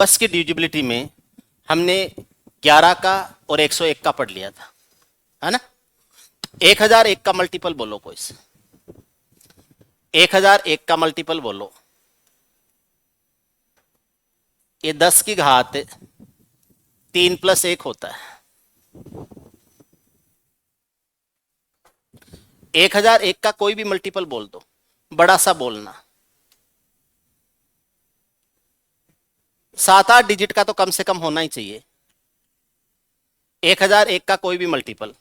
बस की डिविजिबिलिटी में हमने 11 का और 101 का पढ़ लिया था, है ना। 1001 का मल्टीपल बोलो कोई से, 1001 का मल्टीपल बोलो। ये 10 की घात 3 + 1 होता है। 1001 का कोई भी मल्टीपल बोल दो, बड़ा सा बोलना। 7-8 डिजिट का तो कम से कम होना ही चाहिए। 1001 का कोई भी मल्टीपल।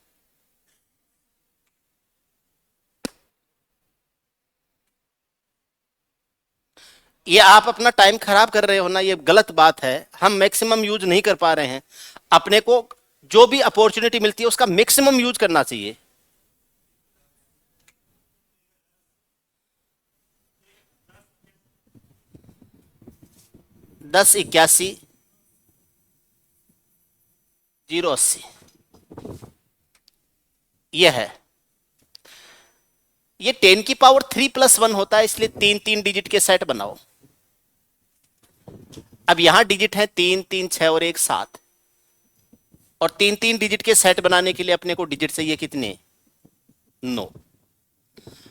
ये आप अपना टाइम खराब कर रहे हो ना, ये गलत बात है। हम मैक्सिमम यूज नहीं कर पा रहे हैं। अपने को जो भी अपॉर्चुनिटी मिलती है उसका मैक्सिमम यूज करना चाहिए। दस 81 080 ये है। ये 10 की पावर 3 + 1 होता है, इसलिए 3 डिजिट के सेट बनाओ। अब यहां डिजिट है 3 3 6 और 1 7, और 3 डिजिट के सेट बनाने के लिए अपने को डिजिट चाहिए कितने? 9।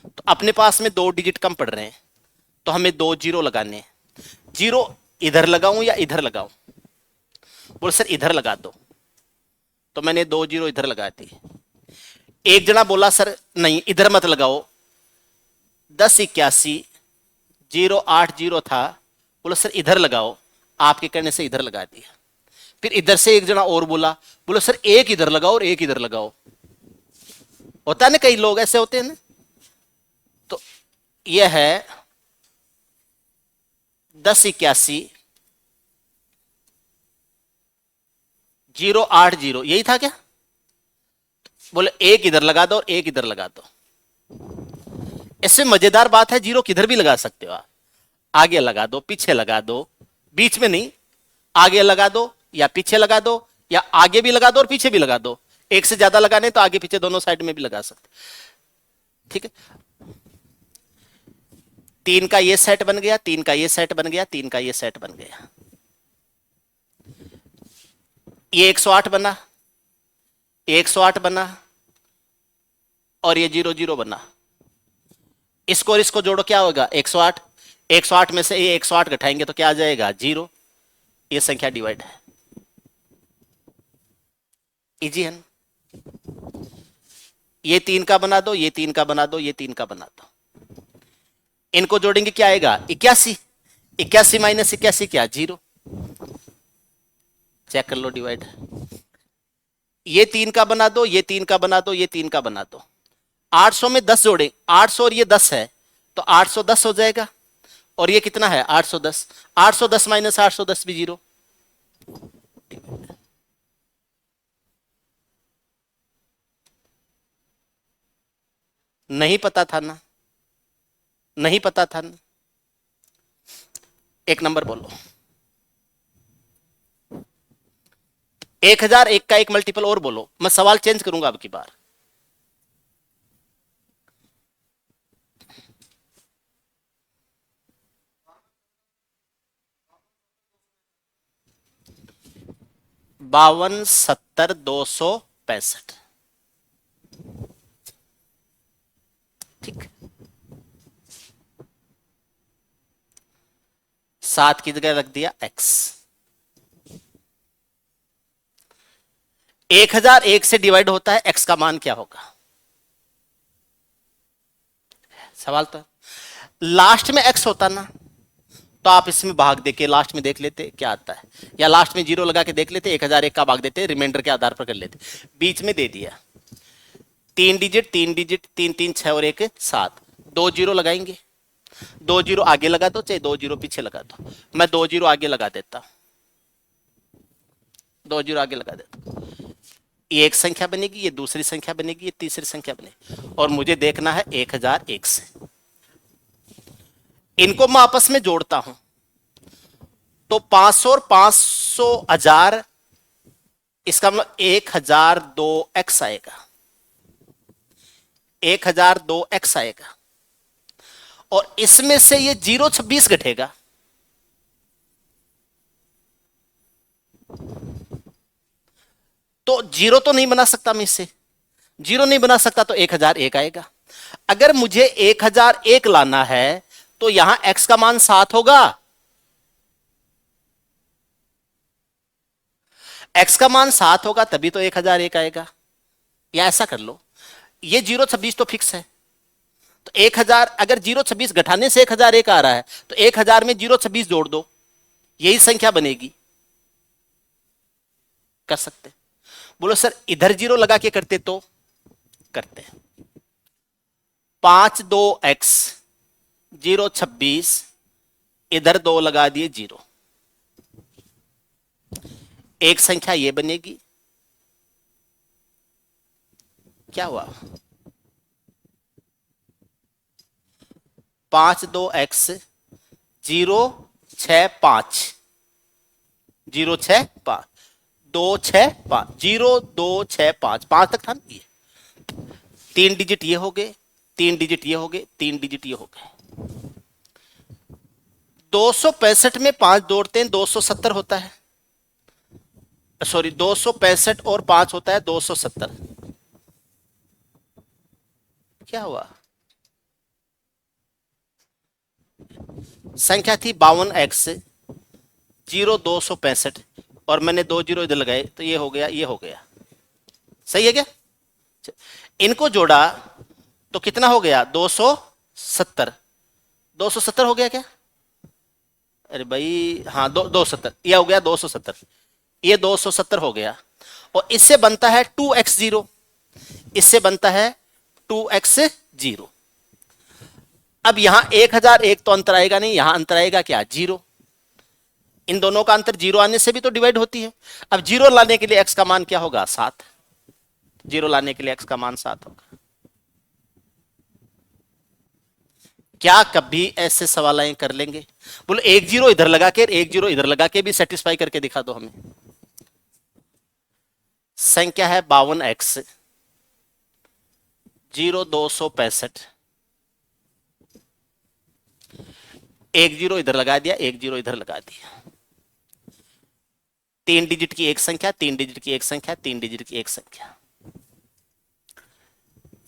तो अपने पास में 2 डिजिट कम पड़ रहे हैं, तो हमें 2 जीरो लगाने हैं। जीरो इधर लगाऊं या इधर लगाऊं? बोल सर इधर लगा दो, तो मैंने 2 जीरो इधर लगा दी। एक जना बोला सर नहीं इधर मत लगाओ, 1081 080 था, बोला सर इधर लगाओ। आपके कहने से इधर लगा दिया। फिर इधर से एक जना और बोला, बोलो सर एक इधर लगाओ और एक इधर लगाओ। होता है ना, कई लोग ऐसे होते हैं ना। तो यह है 1081 080, यही था क्या? बोले एक इधर लगा दो और एक इधर लगा दो। इससे मजेदार बात है, जीरो किधर भी लगा सकते हो आप। आगे लगा दो, पीछे लगा दो, बीच में नहीं। आगे लगा दो या पीछे लगा दो, या आगे भी लगा दो और पीछे भी लगा दो। एक से ज्यादा लगाने तो आगे पीछे दोनों साइड में भी लगा सकते। ठीक है, 3 का ये सेट बन गया, 3 का ये सेट बन गया, 3 का ये सेट बन गया। ये 108 बना, 108 बना, और ये 00 बना। इसको और इसको जोड़ो, क्या होगा? 108। 108 में से ये 108 घटाएंगे तो क्या आ जाएगा? 0। ये संख्या डिवाइड है। इजी है ना? ये 3 का बना दो, ये 3 का बना दो, ये 3 का बना दो। इनको जोड़ेंगे क्या आएगा? 81। 81 - 81 क्या? 0। चेक कर लो डिवाइड। ये 3 का बना दो, ये 3 का बना दो, ये 3 का बना दो। 800 में 10 जोड़े, 800 और ये 10 है, तो 810 हो जाएगा। और ये कितना है? 810। 810 - 810 भी 0। नहीं पता था ना? नहीं पता था ना? एक नंबर बोलो। 1001 का एक मल्टीपल और बोलो, मैं सवाल चेंज करूंगा अब की बार। बावन 70 265। ठीक, 7 की जगह रख दिया x। 1001 से डिवाइड होता है, x का मान क्या होगा? सवाल तो लास्ट में x होता ना, तो आप इसमें भाग देके लास्ट में देख लेते क्या आता है, या लास्ट में 0 लगा के देख लेते, 1001 का भाग देते, रिमाइंडर के आधार पर कर लेते। बीच में दे दिया 3 डिजिट, 3 डिजिट, 3 3 6 और 1 7। 2 जीरो लगाएंगे, 2 जीरो आगे लगा दो चाहे 2 जीरो पीछे लगा दो। मैं 2 जीरो आगे लगा देता हूं, 2 जीरो आगे लगा देता हूं। ये एक संख्या बनेगी, ये दूसरी संख्या बनेगी, ये तीसरी संख्या बनेगी, और मुझे देखना है 1001 से। इनको मैं आपस में जोड़ता हूं, तो 500 और 500 1000, इसका मतलब 1002x आएगा। 1002x आएगा, और इसमें से ये 026 घटेगा। तो जीरो तो नहीं बना सकता मैं इससे, जीरो नहीं बना सकता तो 1001 आएगा। अगर मुझे 1001 लाना है तो यहां x का मान 7 होगा, x का मान 7 होगा तभी तो 1001 आएगा। या ऐसा कर लो, ये 026 तो फिक्स है, तो 1000 अगर 026 घटाने से 1001 आ रहा है तो 1000 में 026 जोड़ दो, यही संख्या बनेगी। कर सकते। बोलो सर इधर जीरो लगा के करते तो करते हैं। 5 2x 026, इधर 2 लगा दिए 0, एक संख्या ये बनेगी। क्या हुआ? 5 2x 065 065 265 0265 5 तक था ना ये। 3 डिजिट ये हो गए, 3 डिजिट ये हो गए, 3 डिजिट ये हो गए। 265 में 5 जोड़ते हैं 270 होता है, सॉरी 265 और 5 होता है 270। क्या हुआ? संख्या थी 52x 0265 और मैंने 2 जीरो इधर लगाए तो ये हो गया, ये हो गया। सही है क्या? इनको जोड़ा तो कितना हो गया? 270। 270 हो गया क्या? अरे भाई हाँ, 270 ये हो गया 270, ये 270 हो गया। और इससे बनता है 2x0, इससे बनता है 2x0। अब यहां 1001 तो अंतर आएगा नहीं, यहां अंतर आएगा क्या? 0। इन दोनों का अंतर 0 आने से भी तो डिवाइड होती है। अब 0 लाने के लिए x का मान क्या होगा? 7। 0 लाने के लिए x का मान 7 होगा। क्या कभी ऐसे सवाल आए कर लेंगे? बोलो 1 0 इधर लगा के 1 0 इधर लगा के भी सेटिस्फाई करके दिखा दो हमें। संख्या है 52x 0265, 1 0 इधर लगा दिया, 1 0 इधर लगा दिया। 3 डिजिट की एक संख्या, 3 डिजिट की एक संख्या, 3 डिजिट की एक संख्या।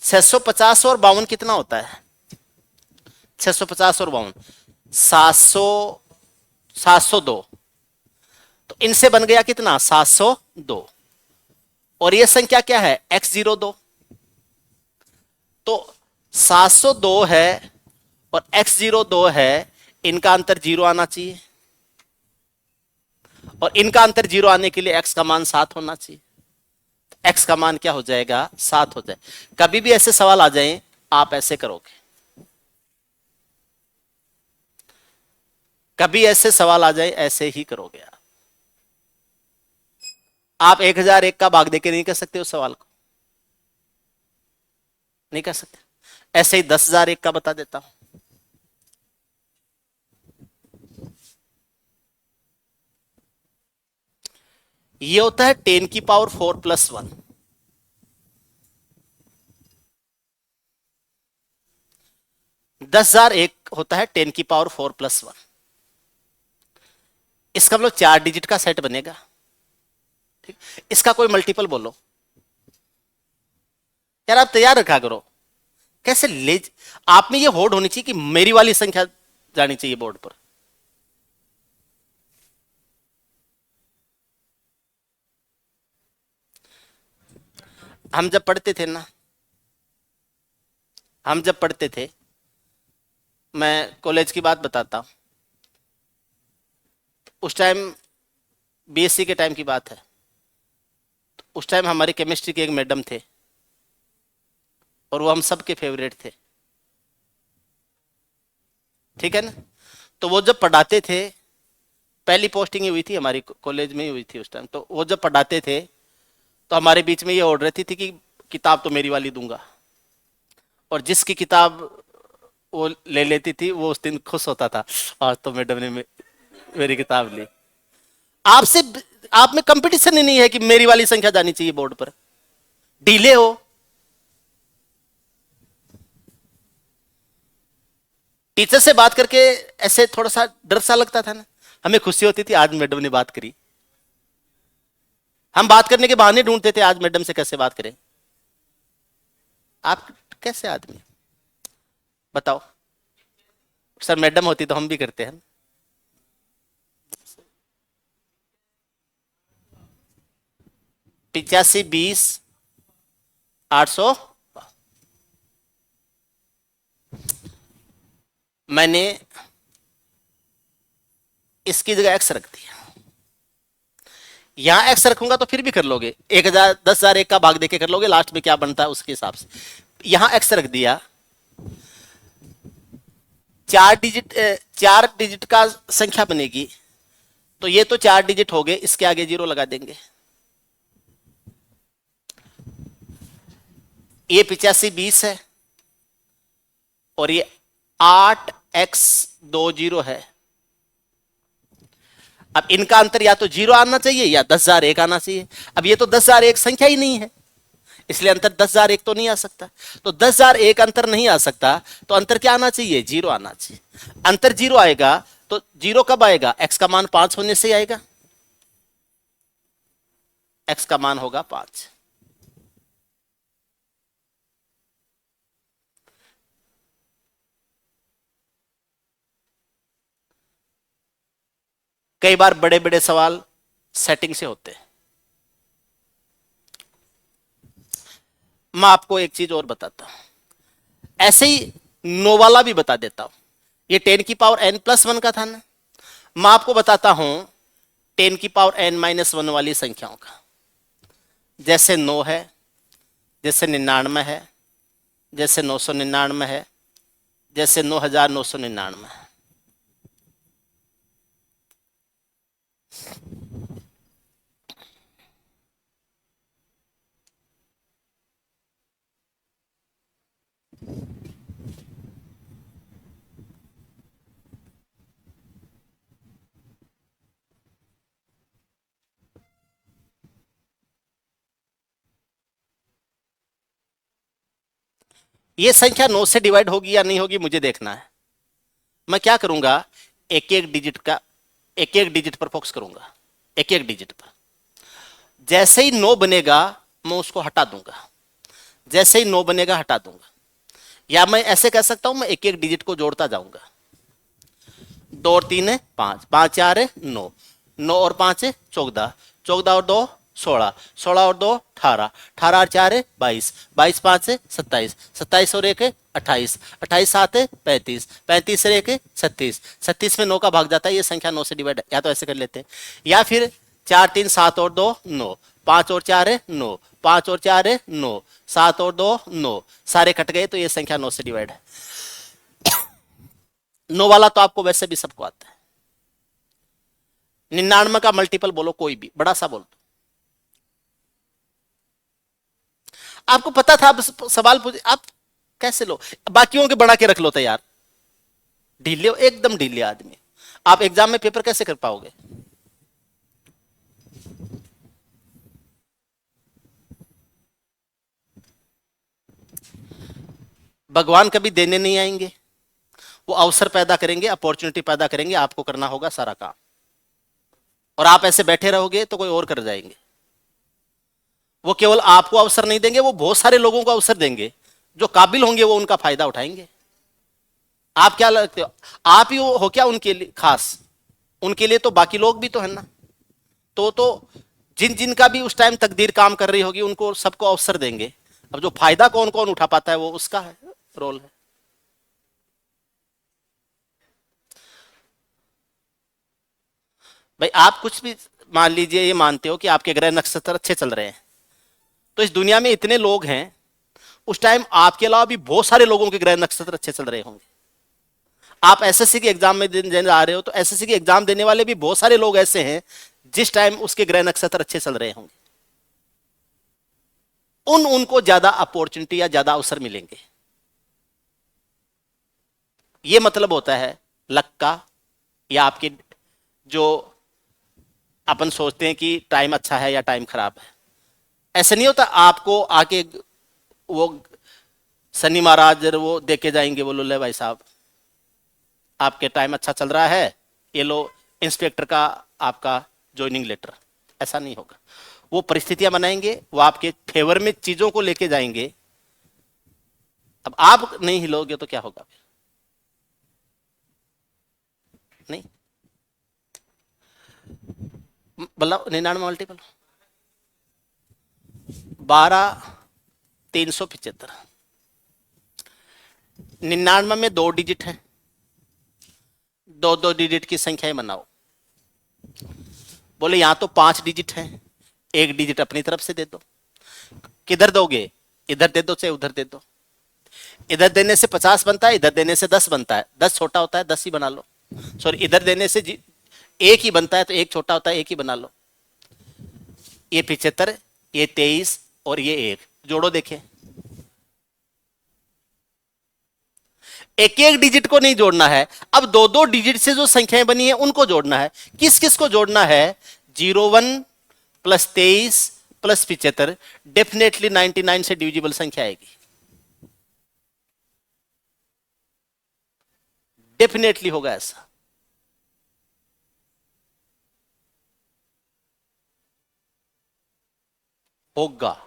650 और 52 कितना होता है? 650 और 52 702। तो इनसे बन गया कितना? 702। और ये संख्या क्या है? x02। तो 702 है और x02 है, इनका अंतर 0 आना चाहिए और इनका अंतर 0 आने के लिए x का मान 7 होना चाहिए। x का मान क्या हो जाएगा? 7 हो जाए। कभी भी ऐसे सवाल आ जाए आप ऐसे करोगे, कभी ऐसे सवाल आ जाए ऐसे ही करोगे आप 1001 का भाग देके नहीं कर सकते उस सवाल को, नहीं कर सकते। ऐसे ही 10,001 का बता देता हूं। ये होता है 10 की पावर 4 + 1। 10,001 होता है 10 की पावर 4 + 1। इसका मतलब 4 डिजिट का सेट बनेगा। ठीक, इसका कोई मल्टीपल बोलो यार, आप तैयार रखा करो। कैसे ले, आप में ये होड़ होनी चाहिए कि मेरी वाली संख्या जानी चाहिए बोर्ड पर। हम जब पढ़ते थे ना, हम जब पढ़ते थे, मैं कॉलेज की बात बताता हूं, उस टाइम बीएससी के टाइम की बात है। उस टाइम हमारी केमिस्ट्री के एक मैडम थे और वो हम सबके फेवरेट थे। ठीक है ना? तो वो जब पढ़ाते थे, पहली पोस्टिंग ही हुई थी हमारी कॉलेज में ही हुई थी उस टाइम, तो वो जब पढ़ाते थे तो हमारे बीच में ये ओढ़ रहती थी कि किताब तो मेरी वाली दूंगा, और जिसकी किताब वो ले लेती थी वो उस दिन खुश होता था, आज तो मैडम ने मेरी किताब ली। आपसे, आप में कंपटीशन ही नहीं है कि मेरी वाली संख्या जानी चाहिए बोर्ड पर, डीले हो। टीचर से बात करके ऐसे थोड़ा सा डर सा लगता था ना, हमें खुशी होती थी आज मैडम ने बात करी। हम बात करने के बहाने ढूंढते थे, आज मैडम से कैसे बात करें। आप कैसे आदमी, बताओ। सर मैडम होती तो हम भी करते हैं। 85 20 800। मैंने इसकी जगह एक्स रख दिया, यहां एक्स रखूंगा तो फिर भी कर लोगे, 1000 10,001 का भाग देके कर लोगे, लास्ट में क्या बनता है उसके हिसाब से। यहां एक्स रख दिया, 4 डिजिट का संख्या बनेगी, तो ये तो 4 डिजिट हो गए, इसके आगे 0 लगा देंगे। ये 85 20 है और ये 8x20 है। अब इनका अंतर या तो 0 आना चाहिए या 10,001 आना चाहिए। अब ये तो 10,001 संख्या ही नहीं है, इसलिए अंतर 10,001 तो नहीं आ सकता। तो 10,001 अंतर नहीं आ सकता, तो अंतर क्या आना चाहिए, 0 आना चाहिए। अंतर 0 आएगा तो 0 कब आएगा, x का मान 5 होने से आएगा, x का मान होगा 5। कई बार बड़े बड़े सवाल सेटिंग से होते हैं। मैं आपको एक चीज और बताता हूं, ऐसे ही नो वाला भी बता देता हूं। ये 10⁻n+1 का था ना, मैं आपको बताता हूं 10⁻n-1 वाली संख्याओं का। जैसे 9 है, जैसे 99 है, जैसे 999 है, जैसे 9,999 है। ये संख्या 9 से डिवाइड होगी या नहीं होगी मुझे देखना है। मैं क्या करूंगा, एक एक डिजिट पर फोकस करूंगा, एक एक डिजिट पर। जैसे ही 9 बनेगा मैं उसको हटा दूंगा, जैसे ही 9 बनेगा हटा दूंगा। या मैं ऐसे कह सकता हूं, मैं एक एक डिजिट को जोड़ता जाऊंगा। 2 और 3 है 5, 5 4 है 9, 9 और 5 है 14, 14 और 2 16, 16 और 2 18, 18 और 4 है 22, 22 5 है 27, 27 और 1 है 28, 28 7 है 35, 35 और 1 है 36, 36 में 9 का भाग जाता है, ये संख्या 9 से डिवाइड। या तो ऐसे कर लेते हैं, या फिर 4 3 7 और 2 9, 5 और 4 है 9, 5 और 4 है 9, 7 और 2 9, सारे कट गए तो ये संख्या 9 से डिवाइड है। 9 वाला तो आपको वैसे भी सबको आता है। 99 का मल्टीपल बोलो, कोई भी बड़ा सा बोल दो। आपको पता था, आप सवाल पूछ, आप कैसे लो, बाकियों के बना के रख लो तैयार। ढीले हो, एकदम ढीले आदमी, आप एग्जाम में पेपर कैसे कर पाओगे। भगवान कभी देने नहीं आएंगे, वो अवसर पैदा करेंगे, अपॉर्चुनिटी पैदा करेंगे, आपको करना होगा सारा काम। और आप ऐसे बैठे रहोगे तो कोई और कर जाएंगे। वो केवल आपको अवसर नहीं देंगे, वो बहुत सारे लोगों को अवसर देंगे, जो काबिल होंगे वो उनका फायदा उठाएंगे। आप क्या लगते हो, आप ही हो क्या उनके लिए खास, उनके लिए तो बाकी लोग भी तो है ना। तो जिन जिन का भी उस टाइम तकदीर काम कर रही होगी उनको सबको अवसर देंगे। अब जो फायदा कौन कौन उठा पाता है वो उसका है, रोल है। भाई आप कुछ भी मान लीजिए, ये मानते हो कि आपके ग्रह नक्षत्र अच्छे चल रहे हैं, तो इस दुनिया में इतने लोग हैं, उस टाइम आपके अलावा भी बहुत सारे लोगों के ग्रह नक्षत्र अच्छे चल रहे होंगे। आप एसएससी के एग्जाम में देने आ रहे हो, तो एसएससी के एग्जाम देने वाले भी बहुत सारे लोग ऐसे हैं जिस टाइम उसके ग्रह नक्षत्र अच्छे चल रहे होंगे। उनको ज्यादा अपॉर्चुनिटी या ज्यादा अवसर मिलेंगे। ये मतलब होता है लक का, या आपके जो अपन सोचते हैं कि टाइम अच्छा है या टाइम खराब है। ऐसे नहीं होता आपको आके वो शनि महाराज वो देके जाएंगे, बोलो ले भाई साहब आपके टाइम अच्छा चल रहा है, ये लो इंस्पेक्टर का आपका ज्वाइनिंग लेटर, ऐसा नहीं होगा। वो परिस्थितियां बनाएंगे, वो आपके फेवर में चीजों को लेके जाएंगे। अब आप नहीं हिलोगे तो क्या होगा फिर? नहीं। मतलब 99 मल्टीपल 12 375। 99 में 2 डिजिट है, दो दो डिजिट की संख्याएं बनाओ। बोले यहां तो 5 डिजिट है, एक डिजिट अपनी तरफ से दे दो। किधर दोगे? इधर दे दो चाहे उधर दे दो। इधर देने से 50 बनता है, इधर देने से 10 बनता है। 10 छोटा होता है, 10 ही बना लो। सॉरी, इधर देने से एक ही बनता है, तो एक छोटा होता है, एक ही बना लो। ये 75, ये 23 और ये एक जोड़ो, देखे। एक एक डिजिट को नहीं जोड़ना है, अब दो दो डिजिट से जो संख्याएं बनी है उनको जोड़ना है। किस किस को जोड़ना है? 01 प्लस 23 प्लस 75, डेफिनेटली 99 से डिविजिबल संख्या आएगी, डेफिनेटली होगा ऐसा। होगा।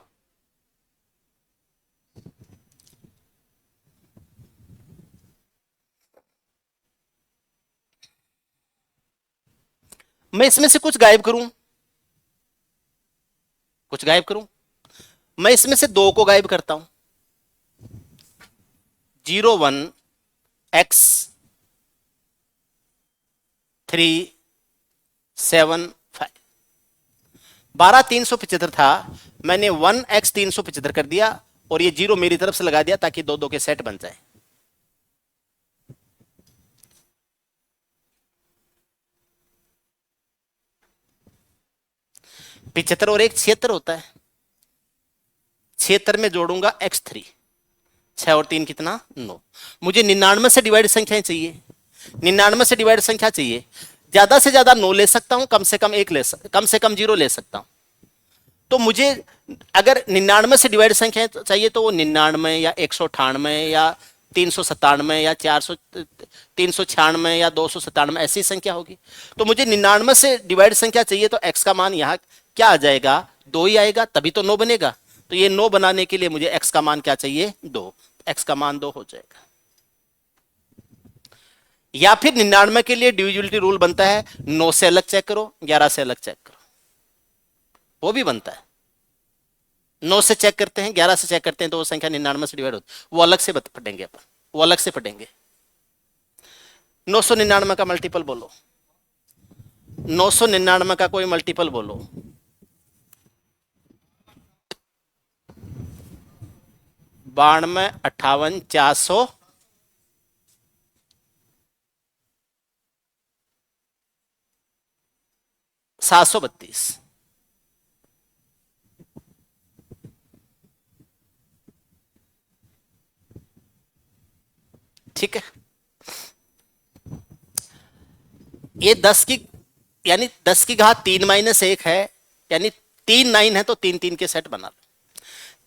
मैं इसमें से कुछ गायब करूं, कुछ गायब करूं। मैं इसमें से 2 को गायब करता हूं। 01x375। 12 375 था, मैंने 1x375 कर दिया और ये 0 मेरी तरफ से लगा दिया ताकि दो दो के सेट बन जाए। पिछहत्तर और एक 76 होता है। 76 में जोड़ूंगा x3, 6 और 3 कितना? 9। मुझे 99 से डिवाइड संख्याएं चाहिए, 99 से डिवाइड संख्या चाहिए। ज्यादा से ज्यादा 9 ले सकता हूं, कम से कम कम से कम 0 ले सकता हूं। तो मुझे अगर 99 से डिवाइड संख्या चाहिए तो वो 99 या 198 या 397 या 400 396 या 297 ऐसी संख्या होगी। तो मुझे 99 से डिवाइड संख्या चाहिए, तो x का मान यहाँ क्या आ जाएगा? 2 ही आएगा, तभी तो 9 बनेगा। तो ये 9 बनाने के लिए मुझे x का मान क्या चाहिए? 2। x का मान 2 हो जाएगा। या फिर 99 के लिए डिविजिबिलिटी रूल बनता है, 9 से अलग चेक करो, 11 से अलग चेक करो, वो भी बनता है। 9 से चेक करते हैं, 11 से चेक करते हैं, तो वो संख्या 99 से डिवाइड होती है। वो अलग से पढ़ेंगे अपन, वो अलग से पढ़ेंगे। 999 का मल्टीपल बोलो, 999 का कोई मल्टीपल बोलो। 92 58 400 732। ठीक है, ये 10 की यानी 10 की घात 3-1 है, यानी 3 9 है, तो 3 3 के सेट बना लो।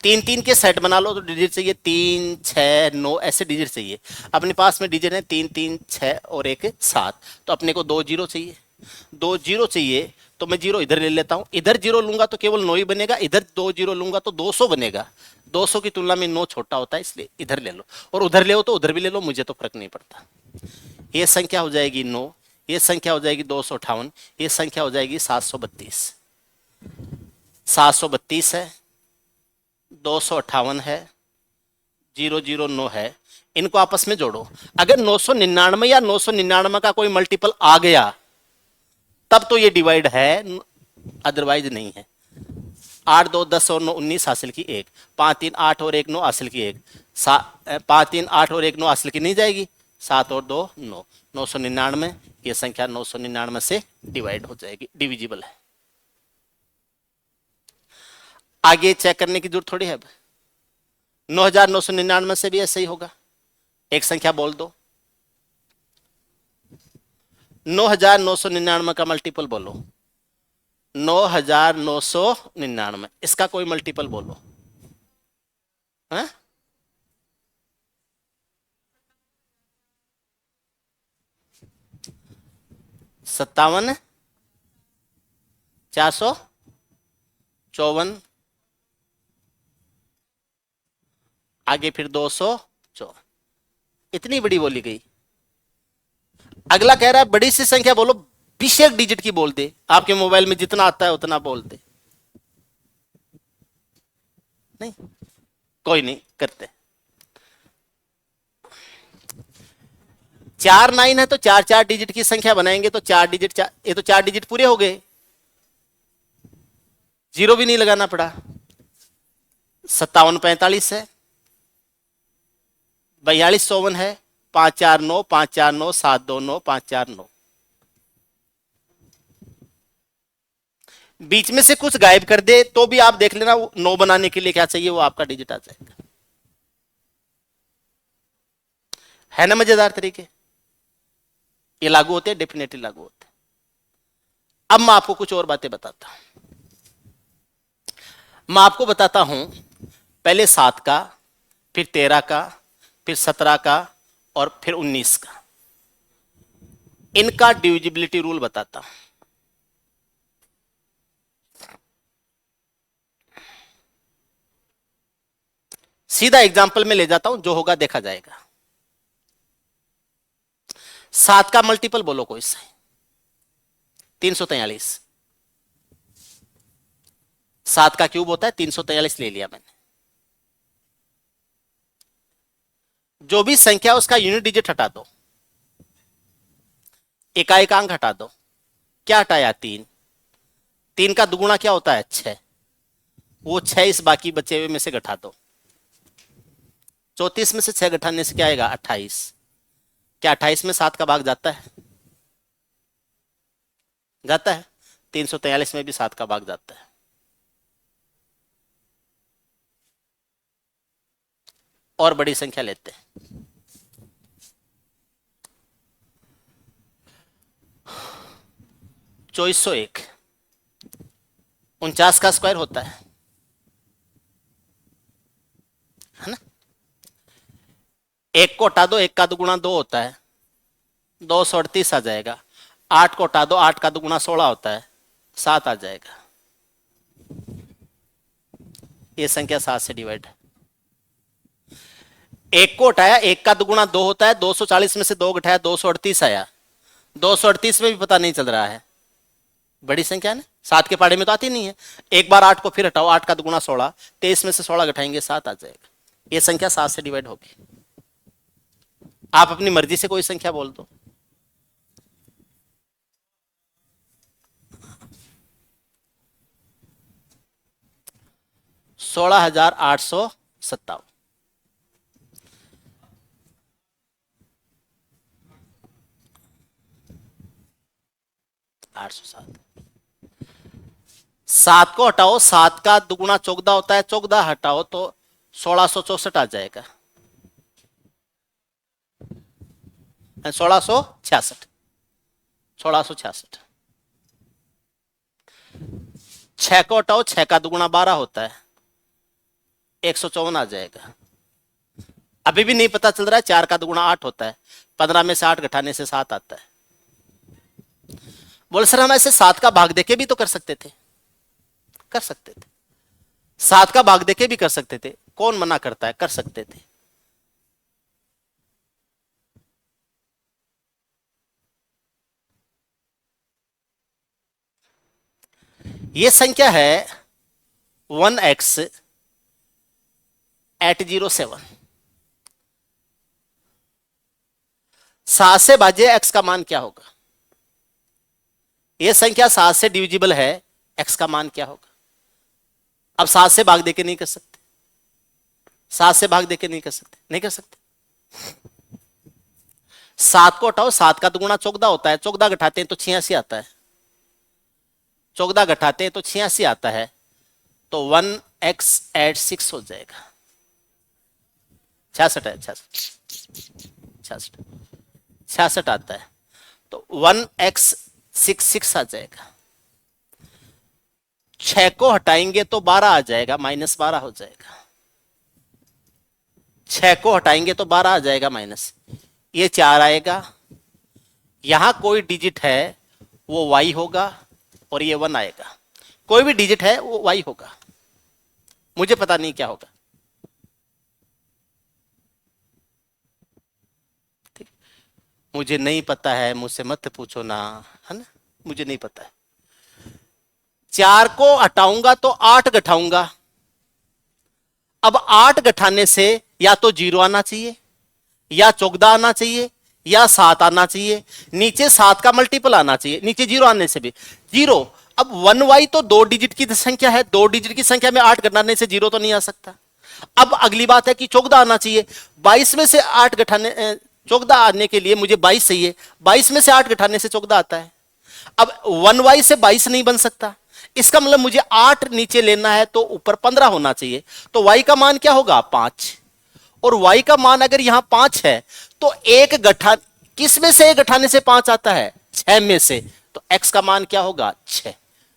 3 3 के सेट बना लो, तो डिजिट चाहिए 3 6 9 ऐसे डिजिट चाहिए। अपने पास में डिजिट है 3 3 6 और एक 7, तो अपने को 2 जीरो चाहिए। 2 जीरो चाहिए, तो मैं जीरो इधर ले लेता हूं। इधर जीरो लूंगा तो केवल 9 ही बनेगा, इधर 2 जीरो लूंगा तो 200 बनेगा। 200 की तुलना में 9 छोटा होता है, इसलिए इधर ले लो। और उधर ले हो तो उधर भी ले लो, मुझे तो फर्क नहीं पड़ता। ये संख्या हो जाएगी 9, ये संख्या हो जाएगी 258, ये संख्या हो जाएगी 732। 732 है, 258 है, 009 है। इनको आपस में जोड़ो। अगर 999 या 999 का कोई मल्टीपल आ गया तब तो ये डिवाइड है, अदरवाइज नहीं है। 8 2 10 और 9 19 हासिल की 1, 5 3 8 और 1 9 हासिल की 1, 5 3 8 और 1 9 हासिल की नहीं जाएगी, 7 और 2 9, 999। ये संख्या 999 से डिवाइड हो जाएगी, डिविजिबल है। आगे चेक करने की जरूरत थोड़ी है। 9999 से भी ऐसे ही होगा। एक संख्या बोल दो, 9999 का मल्टीपल बोलो। 9999, इसका कोई मल्टीपल बोलो। है 57 400 54, आगे फिर 254, इतनी बड़ी बोली गई। अगला कह रहा है बड़ी सी संख्या बोलो, 20 डिजिट की बोल दे, आपके मोबाइल में जितना आता है उतना बोल दे। नहीं, कोई नहीं करते। 4 9 है तो 4 डिजिट की संख्या बनाएंगे तो 4 डिजिट, ये तो 4 डिजिट पूरे हो गए, जीरो भी नहीं लगाना पड़ा। 57 45 है, 42 54 है, 5 4 9 5 4 9 7 2 9 5 4 9। बीच में से कुछ गायब कर दे तो भी आप देख लेना 9 बनाने के लिए क्या चाहिए, वो आपका डिजिट आ जाएगा। है ना मजेदार तरीके? ये लागू होते हैं, डेफिनेटली लागू होते हैं। अब मैं आपको कुछ और बातें बताता हूं। मैं आपको बताता हूं पहले 7 का, फिर 13 का, फिर 17 का और फिर 19 का, इनका डिविजिबिलिटी रूल बताता हूं। सीधा एग्जाम्पल में ले जाता हूं, जो होगा देखा जाएगा। 7 का मल्टीपल बोलो कोई सा, 343। 7 का क्यूब होता है 343, ले लिया मैंने। जो भी संख्या उसका यूनिट डिजिट हटा दो, एकाएकांक हटा दो। क्या हटाया? 3। 3 का दुगुना क्या होता है? 6। वो 6 इस बाकी बचे हुए में से घटा दो। 34 में से 6 घटाने से क्या आएगा? 28। क्या 28 में 7 का भाग जाता है? जाता है। 343 में भी 7 का भाग जाता है। और बड़ी संख्या लेते हैं। 2401 49 का स्क्वायर होता है ना? एक को हटा दो, एक का दुगुना 2 होता है, 238 आ जाएगा। 8 को हटा दो, 8 का दुगुना 16 होता है, 7 आ जाएगा। ये संख्या 7 से डिवाइड है। एक को हटाया, एक का दुगुना 2 होता है, 240 में से 2 घटाया 238 आया। 238 में भी पता नहीं चल रहा है, बड़ी संख्या है ना, 7 के पाड़े में तो आती नहीं है। एक बार 8 को फिर हटाओ, 8 का दुगुना 16, 23 में से 16 घटाएंगे 7 आ जाएगा। ये संख्या 7 से डिवाइड होगी। आप अपनी मर्जी से कोई संख्या बोल दो। सोलह 857। 807। 7 को हटाओ, 7 का दुगुना 14 होता है, 14 हटाओ तो 1664 आ जाएगा। 1666। 1666। 6 को हटाओ, 6 का दुगुना 12 होता है, 154 आ जाएगा। अभी भी नहीं पता चल रहा है। 4 का दुगुना 8 होता है, 15 में से 8 घटाने से 7 आता है। बोले सर हम ऐसे 7 का भाग देके भी तो कर सकते थे। कर सकते थे, 7 का भाग देके भी कर सकते थे, कौन मना करता है? कर सकते थे। ये संख्या है 1x@07। 7 से भाज्य x का मान क्या होगा? यह संख्या 7 से डिविजिबल है, x का मान क्या होगा? अब 7 से भाग देके नहीं कर सकते, 7 से भाग देके नहीं कर सकते, नहीं कर सकते। 7 को हटाओ, 7 का दुगुना 14 होता है, 14 घटाते हैं तो 86 आता है, 14 घटाते हैं तो 86 आता है, तो 1x@6 हो जाएगा। 66 है, 66 66 आता है, तो 1x66 आ जाएगा। 6 को हटाएंगे तो 12 आ जाएगा, -12 हो जाएगा। 6 को हटाएंगे तो 12 आ जाएगा माइनस, ये 4 आएगा। यहां कोई डिजिट है वो y होगा और ये 1 आएगा। कोई भी डिजिट है वो y होगा, मुझे पता नहीं क्या होगा। ठीक, मुझे नहीं पता है, मुझसे मत पूछो ना, है ना, मुझे नहीं पता है। 4 को हटाऊंगा तो 8 घटाऊंगा। अब 8 घटाने से या तो 0 आना चाहिए, या 14 आना चाहिए, या 7 आना चाहिए, नीचे 7 का मल्टीपल आना चाहिए, नीचे 0 आने से भी 0। अब 1y तो 2 डिजिट की संख्या है, 2 डिजिट की संख्या में 8 घटाने से 0 तो नहीं आ सकता। अब अगली बात है कि 14 आना चाहिए, 22 में से 8 घटाने 14 आने के लिए मुझे 22 चाहिए, 22 में से 8 घटाने से 14 आता है। अब 1y से 22 नहीं बन सकता, इसका मतलब मुझे 8 नीचे लेना है तो ऊपर 15 होना चाहिए। तो y का मान क्या होगा 5, और y का मान अगर यहां 5 है तो एक गठा किस में से एक घटाने से 5 आता है 6 में से, तो x का मान क्या होगा 6।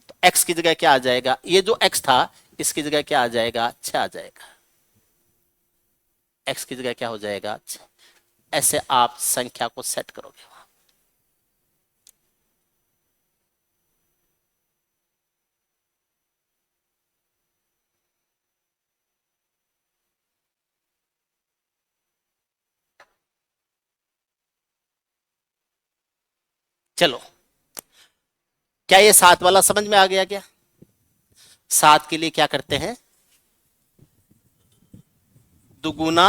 तो x की जगह क्या आ जाएगा, ये जो x था इसकी जगह क्या आ जाएगा 6 आ जाएगा, x की जगह क्या हो जाएगा 6। ऐसे आप संख्या को सेट करोगे। चलो, क्या ये 7 वाला समझ में आ गया क्या? 7 के लिए क्या करते हैं, दुगुना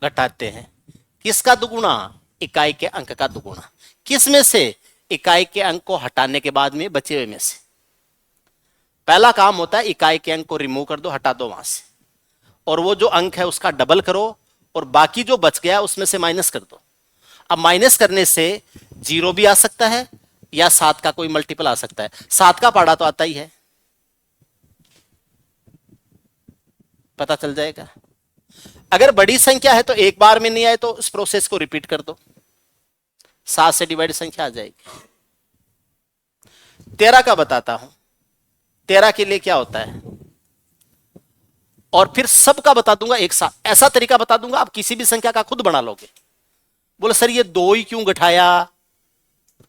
घटाते हैं। किसका दुगुना, इकाई के अंक का दुगुना। किस में से, इकाई के अंक को हटाने के बाद में बचे हुए में से। पहला काम होता है इकाई के अंक को रिमूव कर दो, हटा दो वहां से, और वो जो अंक है उसका डबल करो, और बाकी जो बच गया उसमें से माइनस कर दो। अब माइनस करने से 0 भी आ सकता है या 7 का कोई मल्टीपल आ सकता है, 7 का पाड़ा तो आता ही है, पता चल जाएगा। अगर बड़ी संख्या है तो एक बार में नहीं आए तो इस प्रोसेस को रिपीट कर दो, 7 से डिवाइड संख्या आ जाएगी। 13 का बताता हूं, 13 के लिए क्या होता है, और फिर सबका बता दूंगा एक साथ, ऐसा तरीका बता दूंगा आप किसी भी संख्या का खुद बना लोगे। बोले सर ये 2 ही क्यों घटाया,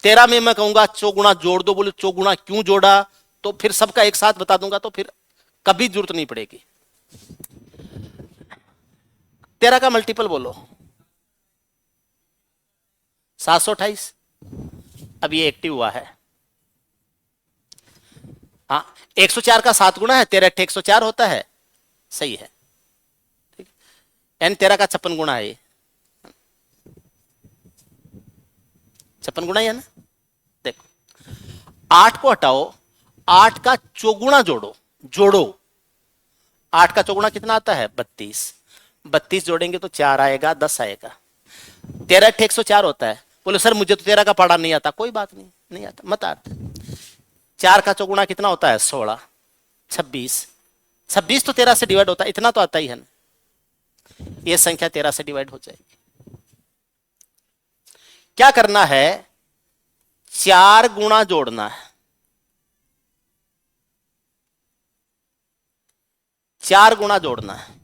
13 में मैं कहूंगा चौगुना जोड़ दो, बोले चौगुना क्यों जोड़ा, तो फिर सबका एक साथ बता दूंगा, तो फिर कभी जरूरत नहीं पड़ेगी। 13 का मल्टीपल बोलो, 728। अब ये एक्टिव हुआ है, हाँ 104 का 7 गुना है, 13 104 होता है, सही है, ठीक है। एन 13 का 56 गुना है, ये 56 गुना ही है ना। देखो 8 को हटाओ, 8 का चौगुना जोड़ो, जोड़ो 8 का चौगुना कितना आता है 32, 32 जोड़ेंगे तो 4 आएगा, 10 आएगा। 13 104 होता है, बोले सर मुझे तो 13 का पढ़ा नहीं आता, कोई बात नहीं, नहीं आता मत आता। 4 का चौगुना कितना होता है 16, 26, 26 तो 13 से डिवाइड होता है, इतना तो आता ही है ना, ये संख्या 13 से डिवाइड हो जाएगी। क्या करना है, 4 गुना जोड़ना है, 4 गुना जोड़ना है।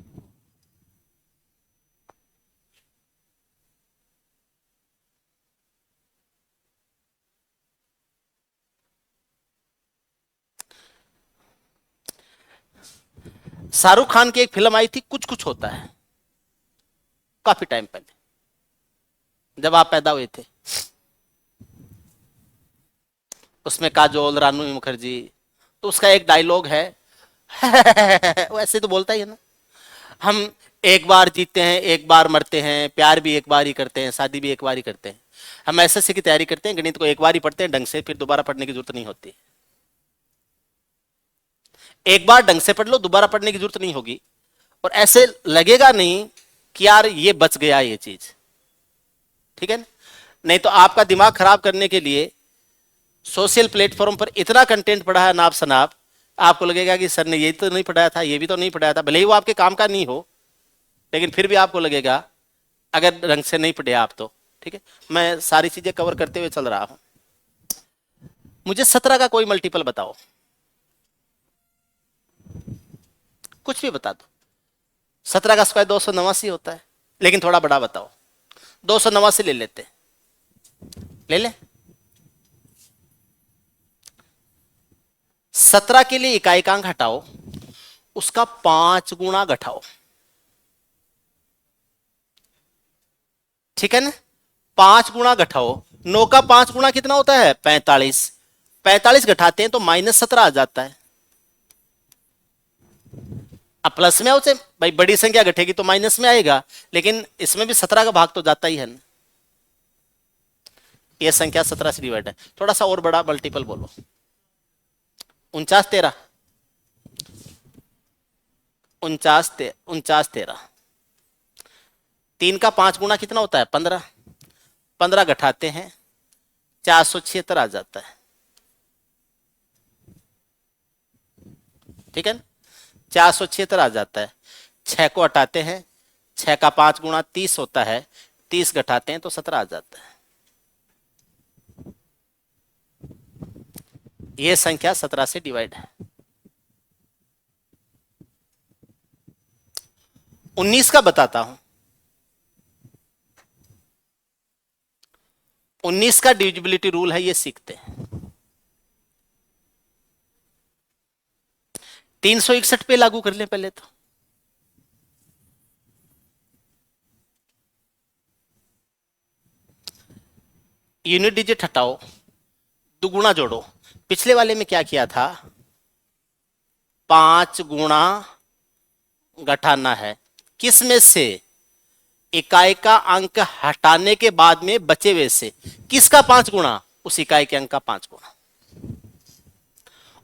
शाहरुख खान की एक फिल्म आई थी कुछ कुछ होता है, काफी टाइम पहले जब आप पैदा हुए थे, उसमें काजोल रानू मुखर्जी, तो उसका एक डायलॉग है वैसे तो बोलता ही है ना, हम एक बार जीते हैं एक बार मरते हैं, प्यार भी एक बार ही करते हैं, शादी भी एक बार ही करते हैं, हम एसएससी की तैयारी करते हैं, गणित को एक बार ही पढ़ते हैं ढंग से, फिर दोबारा पढ़ने की जरूरत नहीं होती। एक बार ढंग से पढ़ लो, दोबारा पढ़ने की जरूरत नहीं होगी, और ऐसे लगेगा नहीं कि यार ये बच गया ये चीज, ठीक है ना। नहीं तो आपका दिमाग खराब करने के लिए सोशल प्लेटफॉर्म पर इतना कंटेंट पढ़ा है नाप शनाप, आपको लगेगा कि सर ने ये तो नहीं पढ़ाया था, ये भी तो नहीं पढ़ाया था, भले ही वो आपके काम का नहीं हो, लेकिन फिर भी आपको लगेगा अगर ढंग से नहीं पढ़े आप तो, ठीक है। मैं सारी चीजें कवर करते हुए चल रहा हूं। मुझे 17 का कोई मल्टीपल बताओ, कुछ भी बता दो। 17 का स्क्वायर 289 होता है, लेकिन थोड़ा बड़ा बताओ, 289 ले लेते, ले ले। 17 के लिए इकाइकांक हटाओ, उसका 5 गुना घटाओ, ठीक है ना। 5 गुना घटाओ, 9 का 5 गुना कितना होता है 45, 45 घटाते हैं तो -17 आ जाता है। अब प्लस में उसे भाई बड़ी संख्या घटेगी तो माइनस में आएगा, लेकिन इसमें भी 17 का भाग तो जाता ही है ना। ये संख्या 17 से डिवाइड है। थोड़ा सा और बड़ा मल्टीपल बोलो, 49 13, 49 13, 3 का 5 गुना कितना होता है 15, 15 घटाते हैं 476 आ जाता है, ठीक है ना। 476 आ जाता है। 6 को हटाते हैं, 6 का 5 गुना 30 होता है, 30 घटाते हैं तो 17 आ जाता है। यह संख्या 17 से डिवाइड है। 19 का बताता हूं। 19 का डिविजिबिलिटी रूल है, ये सीखते हैं। 361 पे लागू कर लें पहले तो। यूनिट डिजिट हटाओ, दुगुना जोड़ो। पिछले वाले में क्या किया था, 5 गुना घटाना है, किस में से, इकाई का अंक हटाने के बाद में बचे हुए से। किसका 5 गुना, उस इकाई के अंक का 5 गुना।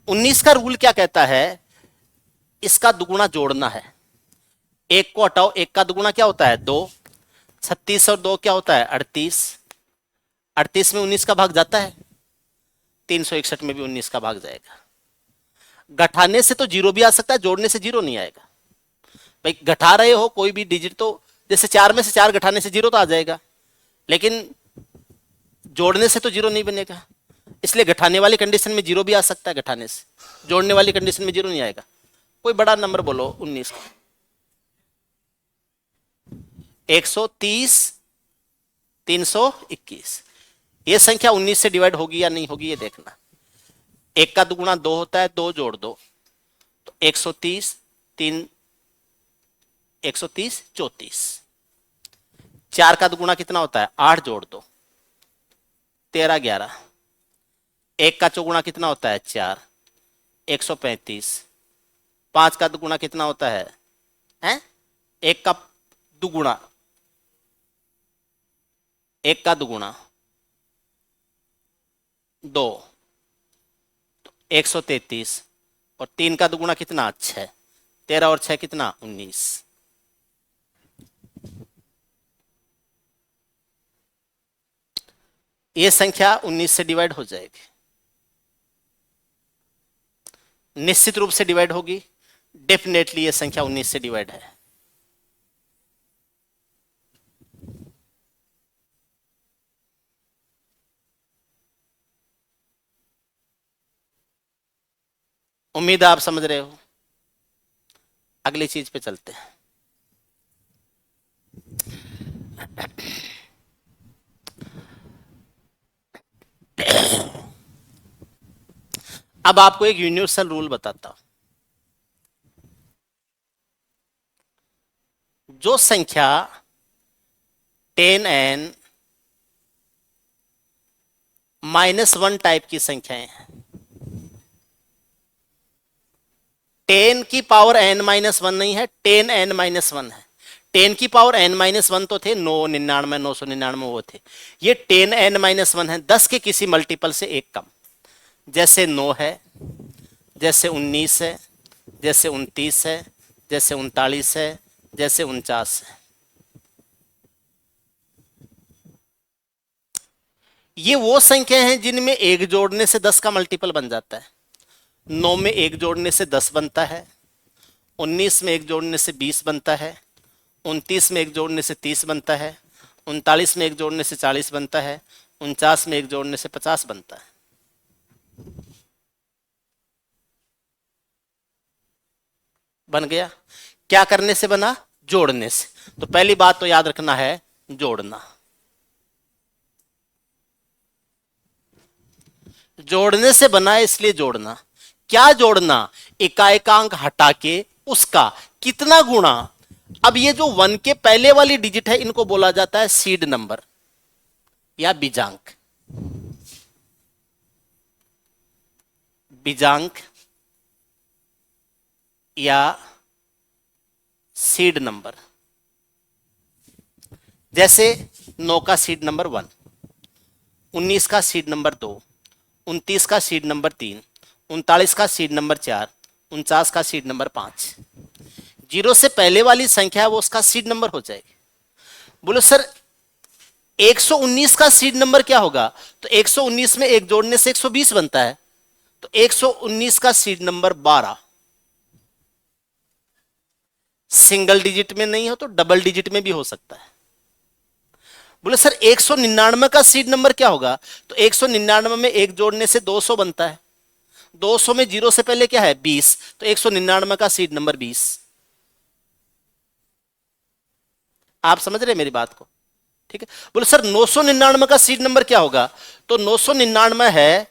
19 का रूल क्या कहता है, इसका दुगुना जोड़ना है। 1 को हटाओ, 1 का दुगुना क्या होता है 2, 36 और 2 क्या होता है 38, 38 में 19 का भाग जाता है, 361 में भी 19 का भाग जाएगा। घटाने से तो जीरो भी आ सकता है, जोड़ने से जीरो नहीं आएगा। भाई घटा रहे हो कोई भी डिजिट तो जैसे 4 में से 4 घटाने से जीरो तो आ जाएगा, लेकिन जोड़ने से तो जीरो नहीं बनेगा। इसलिए घटाने वाली कंडीशन में जीरो भी आ सकता है घटाने से, जोड़ने वाली कंडीशन में जीरो नहीं आएगा। कोई बड़ा नंबर बोलो 19 का। 130 321। ये संख्या 19 से डिवाइड होगी या नहीं होगी ये देखना। 1 का दुगुना 2 होता है, 2 जोड़ दो तो 130 3 130 34। 4 का दुगुना कितना होता है 8 जोड़ दो 13 11। 1 का चौगुना कितना होता है 4 135। 5 का दुगुना कितना होता है 1 का दुगुना, 1 का दुगुना 2 तो 133 और 3 का दुगुना कितना 6, 13 और 6 कितना 19। ये संख्या 19 से डिवाइड हो जाएगी, निश्चित रूप से डिवाइड होगी। डेफिनेटली ये संख्या 19 से डिवाइड है। उम्मीद है आप समझ रहे हो। अगली चीज पे चलते हैं। अब आपको एक यूनिवर्सल रूल बताता हूं। जो संख्या 10n -1 टाइप की संख्याएं हैं, 10 की पावर n-1 नहीं है, 10n-1 है। 10 की पावर n-1 तो थे 9 99 999 वो थे। ये 10n-1 है, 10 के किसी मल्टीपल से एक कम। जैसे 9 है, जैसे 19 है, जैसे 29 है, जैसे 39 है, जैसे 49 है। ये वो संख्या हैं जिनमें एक जोड़ने से 10 का मल्टीपल बन जाता है। 9 में एक जोड़ने से 10 बनता है, 19 में एक जोड़ने से 20 बनता है, 29 में एक जोड़ने से 30 बनता है, 39 में एक जोड़ने से 40 बनता है, 49 में एक जोड़ने से 50 बनता है। बन गया। क्या करने से बना, जोड़ने से। तो पहली बात तो याद रखना है जोड़ना। जोड़ने से बना है इसलिए जोड़ना। क्या जोड़ना, एकाएकांक हटा के उसका कितना गुणा। अब ये जो 1 के पहले वाली डिजिट है इनको बोला जाता है सीड नंबर या बीजांक। बीजांक या सीड नंबर। जैसे 9 का सीड नंबर 1, 19 का सीड नंबर 2, 29 का सीड नंबर 3, 39 का सीड नंबर 4, 49 का सीड नंबर 5। जीरो से पहले वाली संख्या है वो उसका सीड नंबर हो जाएगी। बोलो सर 119 का सीड नंबर क्या होगा, तो 119 में एक जोड़ने से 120 बनता है, तो 119 का सीड नंबर 12। सिंगल डिजिट में नहीं हो तो डबल डिजिट में भी हो सकता है। बोले सर 199 का सीड नंबर क्या होगा, तो 199 में एक जोड़ने से 200 बनता है, 200 में जीरो से पहले क्या है 20, तो 199 का सीड नंबर 20। आप समझ रहे मेरी बात को, ठीक है। बोले सर 999 का सीड नंबर क्या होगा, तो 999 है,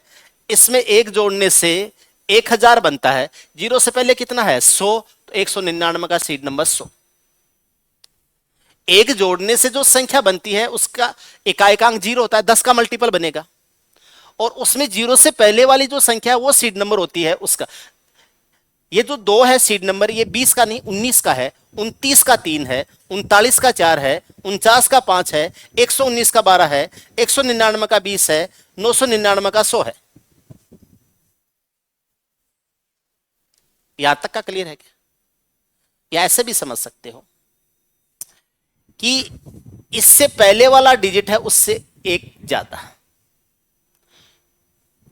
इसमें एक जोड़ने से 1000 बनता है, जीरो से पहले कितना है 100, तो 199 का सीड नंबर 100। एक जोड़ने से जो संख्या बनती है उसका एकाएकांक जीरो होता है, 10 का मल्टीपल बनेगा, और उसमें जीरो से पहले वाली जो संख्या है वो सीड नंबर होती है उसका। ये जो 2 है सीड नंबर, ये 20 का नहीं 19 का है, 29 का 3 है, 39 का 4 है, 49 का 5 है, 119 का 12 है, 199 का 20 है, 999 का 100 है। यहां तक का क्लियर है क्या? या ऐसे भी समझ सकते हो कि इससे पहले वाला डिजिट है उससे एक ज्यादा,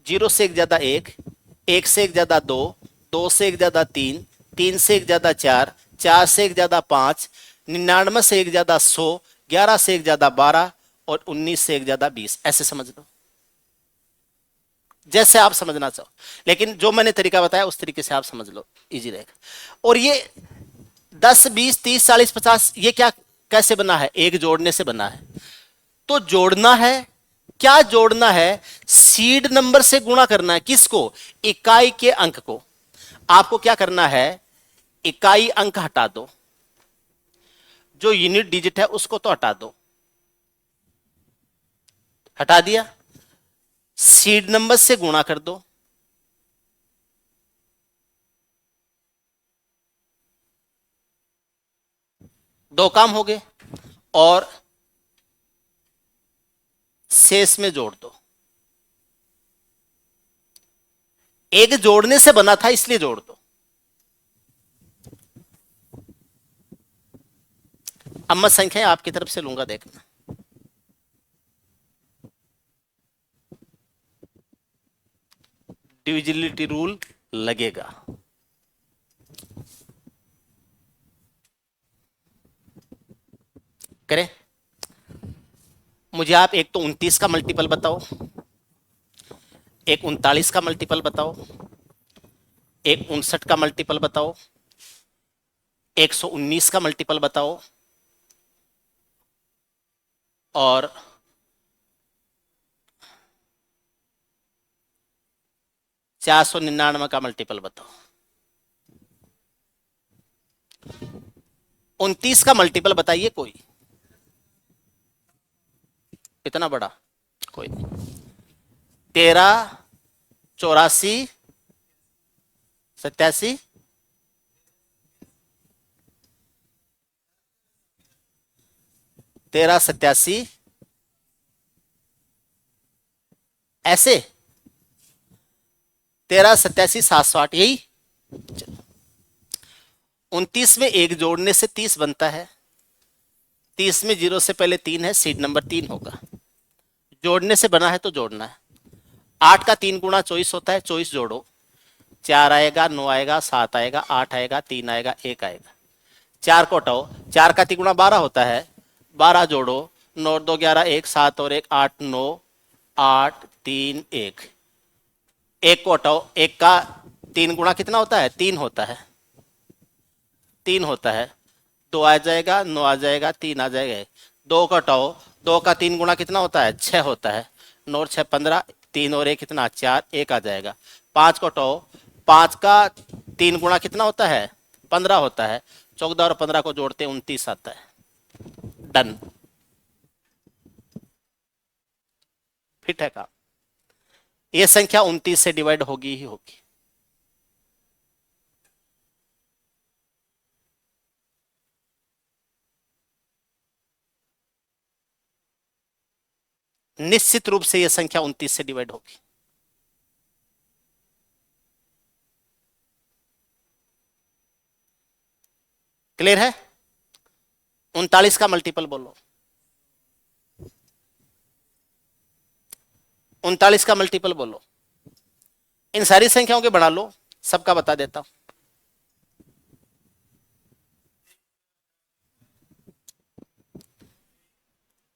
जीरो से एक ज्यादा एक से एक ज्यादा दो से एक ज्यादा तीन से एक ज्यादा चार से एक ज्यादा 5, 99 से एक ज्यादा 100, 11 से एक ज्यादा 12 और 19 से एक ज्यादा 20। ऐसे समझ लो, जैसे आप समझना चाहो, लेकिन जो मैंने तरीका बताया उस तरीके से आप समझ लो, इजी रहेगा। और ये 10, 20, 30, 40, 50 ये क्या कैसे बना है, एक जोड़ने से बना है। तो जोड़ना है, क्या जोड़ना है, सीड नंबर से गुणा करना है। किसको, इकाई के अंक को। आपको क्या करना है, इकाई अंक हटा दो, जो यूनिट डिजिट है उसको तो हटा दो, हटा दिया, सीड नंबर से गुणा कर दो, दो काम हो गए, और शेष में जोड़ दो। एक जोड़ने से बना था इसलिए जोड़ दो। अब मैं संख्या आपकी तरफ से लूंगा, देखना। डिविजिबिलिटी रूल लगेगा। करें, मुझे आप एक तो 29 का मल्टीपल बताओ, एक 39 का मल्टीपल बताओ, एक 59 का मल्टीपल बताओ, 119 का मल्टीपल बताओ, और 499 का मल्टीपल बताओ। 29 का मल्टीपल बताइए कोई, इतना बड़ा कोई नहीं। 13, 84, 87, 13, 87 ऐसे, 13, 87, 708 यही। 29 में एक जोड़ने से 30 बनता है, 30 में जीरो से पहले 3 है, सीड नंबर 3 होगा। जोड़ने से बना है तो जोड़ना है। 8 का 3 गुणा 24 होता है, 24 जोड़ो, 4 आएगा, 9 आएगा, 7 आएगा, 8 आएगा, 3 आएगा, 1 आएगा। 4 को हटाओ, 4 का 3 गुणा 12 होता है, 12 जोड़ो, 9 2 11, 1 7 और 1 8, 9 8 3 1। 1 को हटाओ, 1 का 3 गुणा कितना होता है 3 होता है, 3 होता है, 2 आ जाएगा, 9 आ जाएगा, 3 आ जाएगा। 2 को हटाओ, 2 का 3 गुणा कितना होता है 6 होता है, 9 और 6 15, 3 और 1 कितना 4, 1 आ जाएगा। 5 को हटाओ, 5 का 3 गुणा कितना होता है? 15 होता है। 14 और 15 को जोड़ते 29 आता है। डन। फिट है काम। ये संख्या 29 से डिवाइड होगी ही होगी। निश्चित रूप से यह संख्या 29 से डिवाइड होगी। क्लियर है? 39 का मल्टीपल बोलो। 39 का मल्टीपल बोलो। इन सारी संख्याओं के बना लो, सबका बता देता हूं।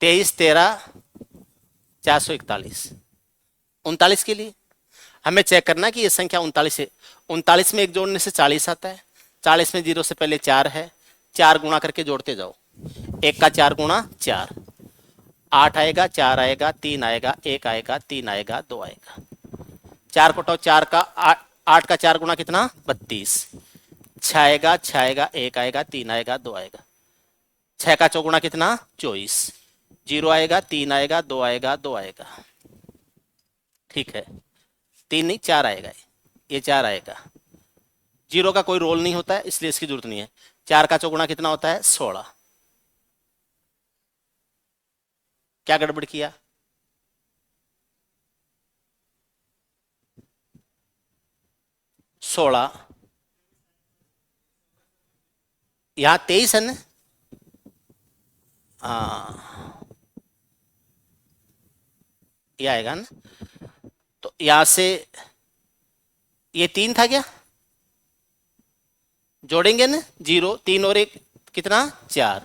23 13 441। 39 के लिए हमें चेक करना कि ये संख्या 39 है। 39 में एक जोड़ने से 40 आता है। 40 में जीरो से पहले 4 है। 4 गुणा करके जोड़ते जाओ। 1 का 4 गुणा 4, 8 आएगा, 4 आएगा, 3 आएगा, 1 आएगा, 3 आएगा, 2 आएगा। 4 कोटाओ, 4 का 8 का 4 गुणा कितना? 32। 6 आएगा, 6 आएगा, 1 आएगा, 3 आएगा, 2 आएगा। 6 का चौगुणा कितना? 24। 0 आएगा, 3 आएगा, 2 आएगा, 2 आएगा। ठीक है, 3 नहीं 4 आएगा, ये 4 आएगा। 0 का कोई रोल नहीं होता है, इसलिए इसकी जरूरत नहीं है। 4 का चौगुणा कितना होता है? 16। क्या गड़बड़ किया? सोलह। यहां 23 है ना? हाँ, ये आएगा ना। तो यहां से ये 3 था क्या? जोड़ेंगे ना, 0 3 और 1 कितना? 4।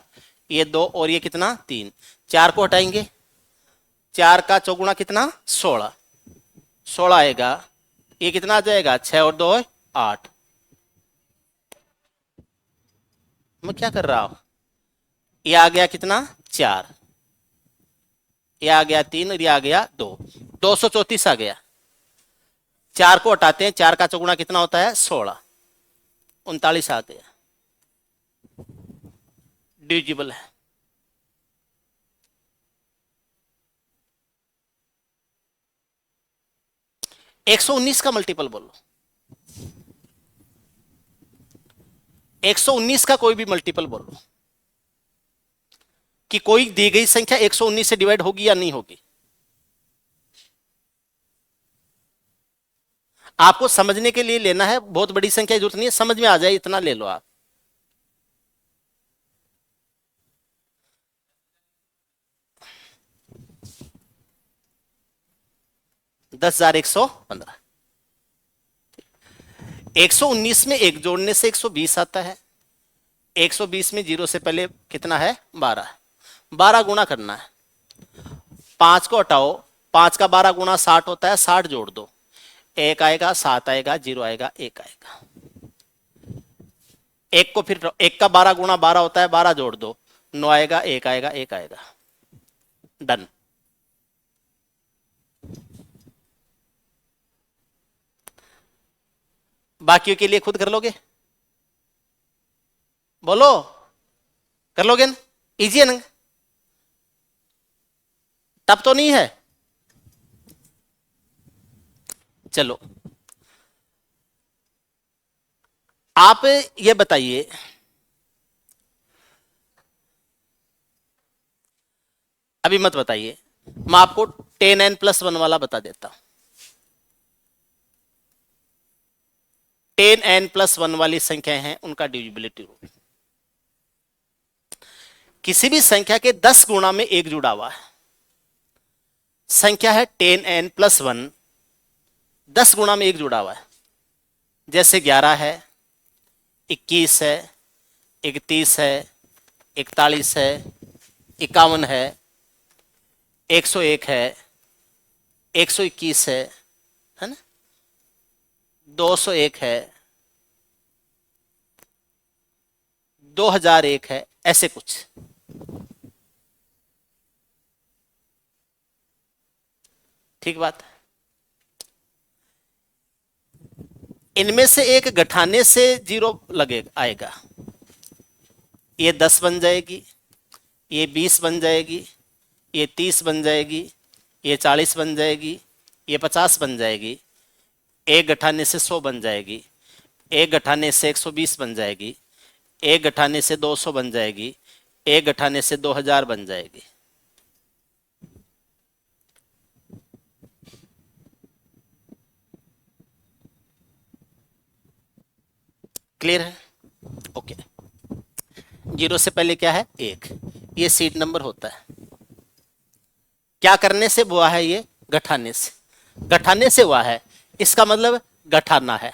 ये 2 और ये कितना? 3। 4 को हटाएंगे। 4 का चौगुणा कितना? 16। 16 आएगा। ये कितना आ जाएगा? 6 और 2 8। मैं क्या कर रहा हूं? ये आ गया कितना? 4। ये आ गया 3 और ये आ गया 2। 234 आ गया। 4 को हटाते हैं। 4 का चौगुणा कितना होता है? 16। 39 आ गया। डिविजिबल है। एक सौ उन्नीस का मल्टीपल बोलो। 119 का कोई भी मल्टीपल बोलो कि कोई दी गई संख्या 119 से डिवाइड होगी या नहीं होगी। आपको समझने के लिए लेना है, बहुत बड़ी संख्या की जरूरत नहीं है, समझ में आ जाए इतना ले लो आप। दस हजार 115। 119 में एक जोड़ने से 120 आता है। 120 में जीरो से पहले कितना है? 12। 12 गुणा करना है। 5 को हटाओ। 5 का 12 गुणा 60 होता है। 60 जोड़ दो। 1 आएगा, 7 आएगा, 0 आएगा, 1 आएगा। 1 को फिर 1 का 12 गुणा 12 होता है। 12 जोड़ दो। 9 आएगा, 1 आएगा, 1 आएगा। डन। बाकियों के लिए खुद कर लोगे? बोलो, कर लोगे ना? इजी है ना? तब तो नहीं है? चलो, आप ये बताइए, अभी मत बताइए, मैं आपको 10n+1 वाला बता देता हूं। 10n+1 वाली संख्या है, उनका डिविजिबिलिटी रूल। किसी भी संख्या के 10 गुणा में एक जुड़ा हुआ है। संख्या है 10n+1, 10 गुणा में एक जुड़ा हुआ है। जैसे 11 है, 21 है, 31 है, 41 है, 51 है, 101 है, 121 है ना, 201 है, 2001 है, ऐसे कुछ। ठीक बात है। इनमें से एक घटाने से 0 लगे आएगा। ये 10 बन जाएगी, ये 20 बन जाएगी, ये 30 बन जाएगी, ये 40 बन जाएगी, ये 50 बन जाएगी। एक घटाने से 100 बन जाएगी, एक घटाने से 120 बन जाएगी, एक घटाने से 200 बन जाएगी, एक घटाने से 2000 बन जाएगी। क्लियर है? ओके। 0 से पहले क्या है? 1। ये सीट नंबर होता है। क्या करने से हुआ है? ये घटाने से। घटाने से हुआ है, इसका मतलब घटाना है।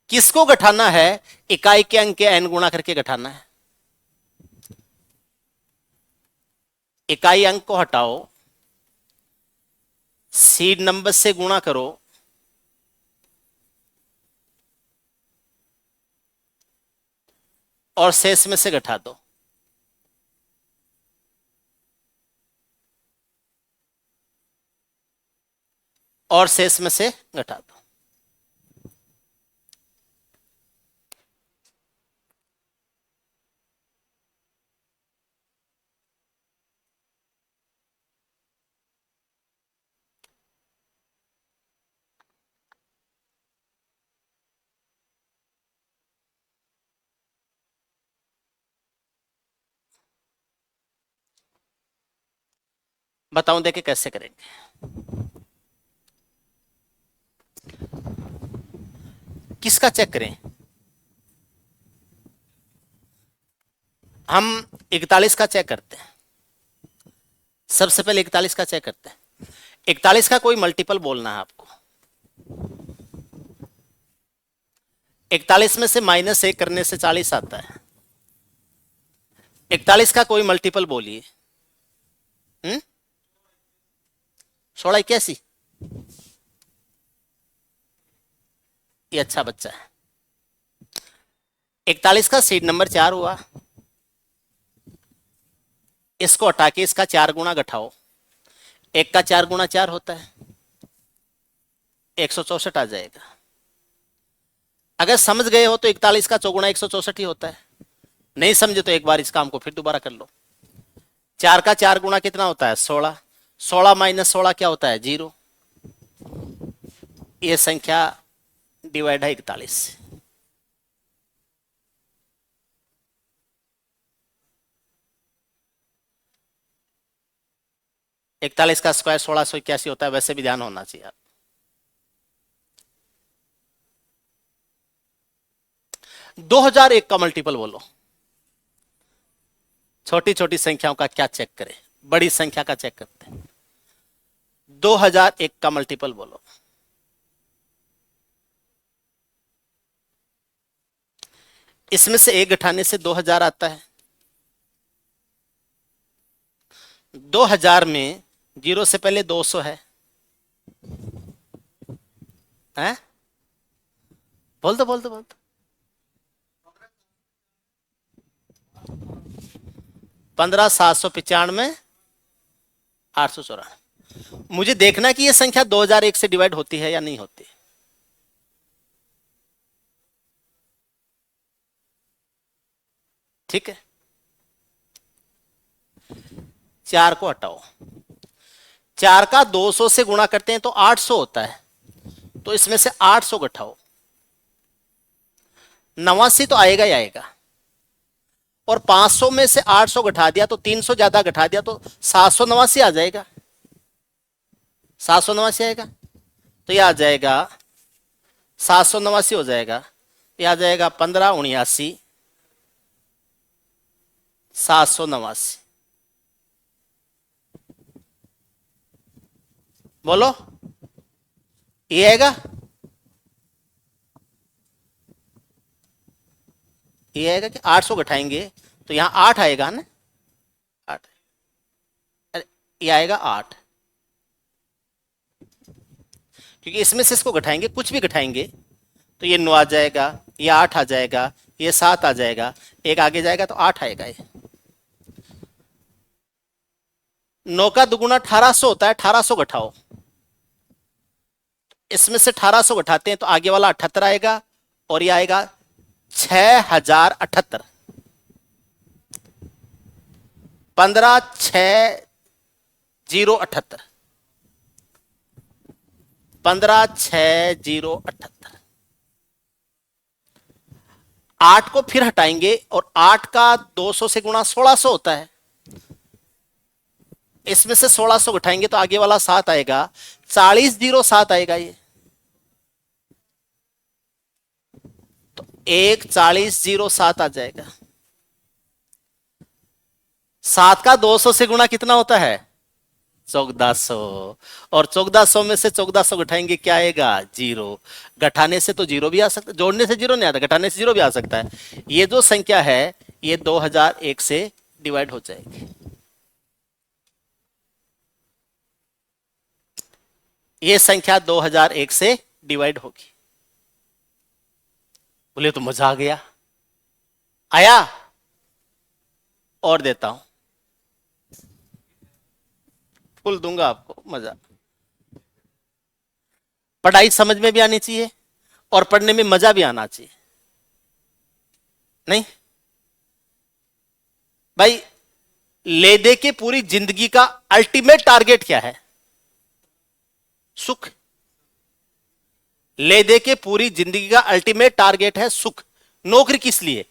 किसको घटाना है? इकाई के अंक के n गुणा करके घटाना है। इकाई अंक को हटाओ, सीड नंबर से गुणा करो, और शेष में से घटा दो। और शेष में से घटा दो। बताऊं देखे कैसे करेंगे। किसका चेक करें? हम 41 का चेक करते हैं। सबसे पहले 41 का चेक करते हैं। 41 का कोई मल्टीपल बोलना है आपको। 41 में से -1 करने से 40 आता है। 41 का कोई मल्टीपल बोलिए। 1681। ये अच्छा बच्चा है। 41 का सीट नंबर 4 हुआ। इसको हटा के इसका 4 गुना घटाओ। 1 का 4 गुना 4 होता है, 164 आ जाएगा। अगर समझ गए हो तो 41 का चौगुना 164 ही होता है। नहीं समझे तो एक बार इस काम को फिर दोबारा कर लो। 4 का 4 गुना कितना होता है? 16। 16 माइनस 16 क्या होता है? 0। ये संख्या डिवाइड है 41। इकतालीस का स्क्वायर 1681 होता है। वैसे भी ध्यान होना चाहिए। 2001 का मल्टीपल बोलो। छोटी छोटी संख्याओं का क्या चेक करें, बड़ी संख्या का चेक करते हैं। 2001 का मल्टीपल बोलो। इसमें से 1 घटाने से 2000 आता है। 2000 में 0 से पहले 200 है। हैं? बोल दो बोल दो बोल दो। 15,795 894। मुझे देखना कि यह संख्या 2001 से डिवाइड होती है या नहीं होती। ठीक है। 4 को हटाओ। 4 का 200 से गुणा करते हैं तो 800 होता है। तो इसमें से 800 घटाओ। 89 तो आएगा ही आएगा। और 500 में से 800 घटा दिया तो 300 ज्यादा घटा दिया तो 789 आ जाएगा। 789 आएगा। तो यह आ जाएगा 789 हो जाएगा। यह आ जाएगा 1579 789। बोलो ये आएगा। ये आएगा कि 800 घटाएंगे तो यहां 8 आएगा ना। 8। अरे ये आएगा 8, क्योंकि इसमें से इसको घटाएंगे, कुछ भी घटाएंगे तो ये 9 आ जाएगा, ये 8 आ जाएगा, ये 7 आ जाएगा, एक आगे जाएगा तो 8 आएगा। ये 9 का दुगुना 1800 होता है, 1800 घटाओ, इसमें से 1800 घटाते हैं तो आगे वाला 78 आएगा और ये आएगा 6078, 156078, 156078। 8 को फिर हटाएंगे और 8 का 200 से गुणा 1600 होता है, इसमें से 1600 घटाएंगे तो आगे वाला 7 आएगा, 4007 आएगा ये। तो 14007 आ जाएगा। 7 का 200 से गुणा कितना होता है? 1400, और 1400 में से 1400 घटाएंगे क्या आएगा? 0। घटाने से तो 0 भी आ सकता है, जोड़ने से 0 नहीं आता, घटाने से 0 भी आ सकता है। ये जो संख्या है ये 2001 से डिवाइड हो जाएगी। ये संख्या 2001 से डिवाइड होगी। बोले तो मजा आ गया, आया? और देता हूं, फुल दूंगा आपको, मजा। पढ़ाई समझ में भी आनी चाहिए और पढ़ने में मजा भी आना चाहिए, नहीं भाई? ले दे के पूरी जिंदगी का अल्टीमेट टारगेट क्या है? सुख। ले दे के पूरी जिंदगी का अल्टीमेट टारगेट है सुख। नौकरी किस लिए?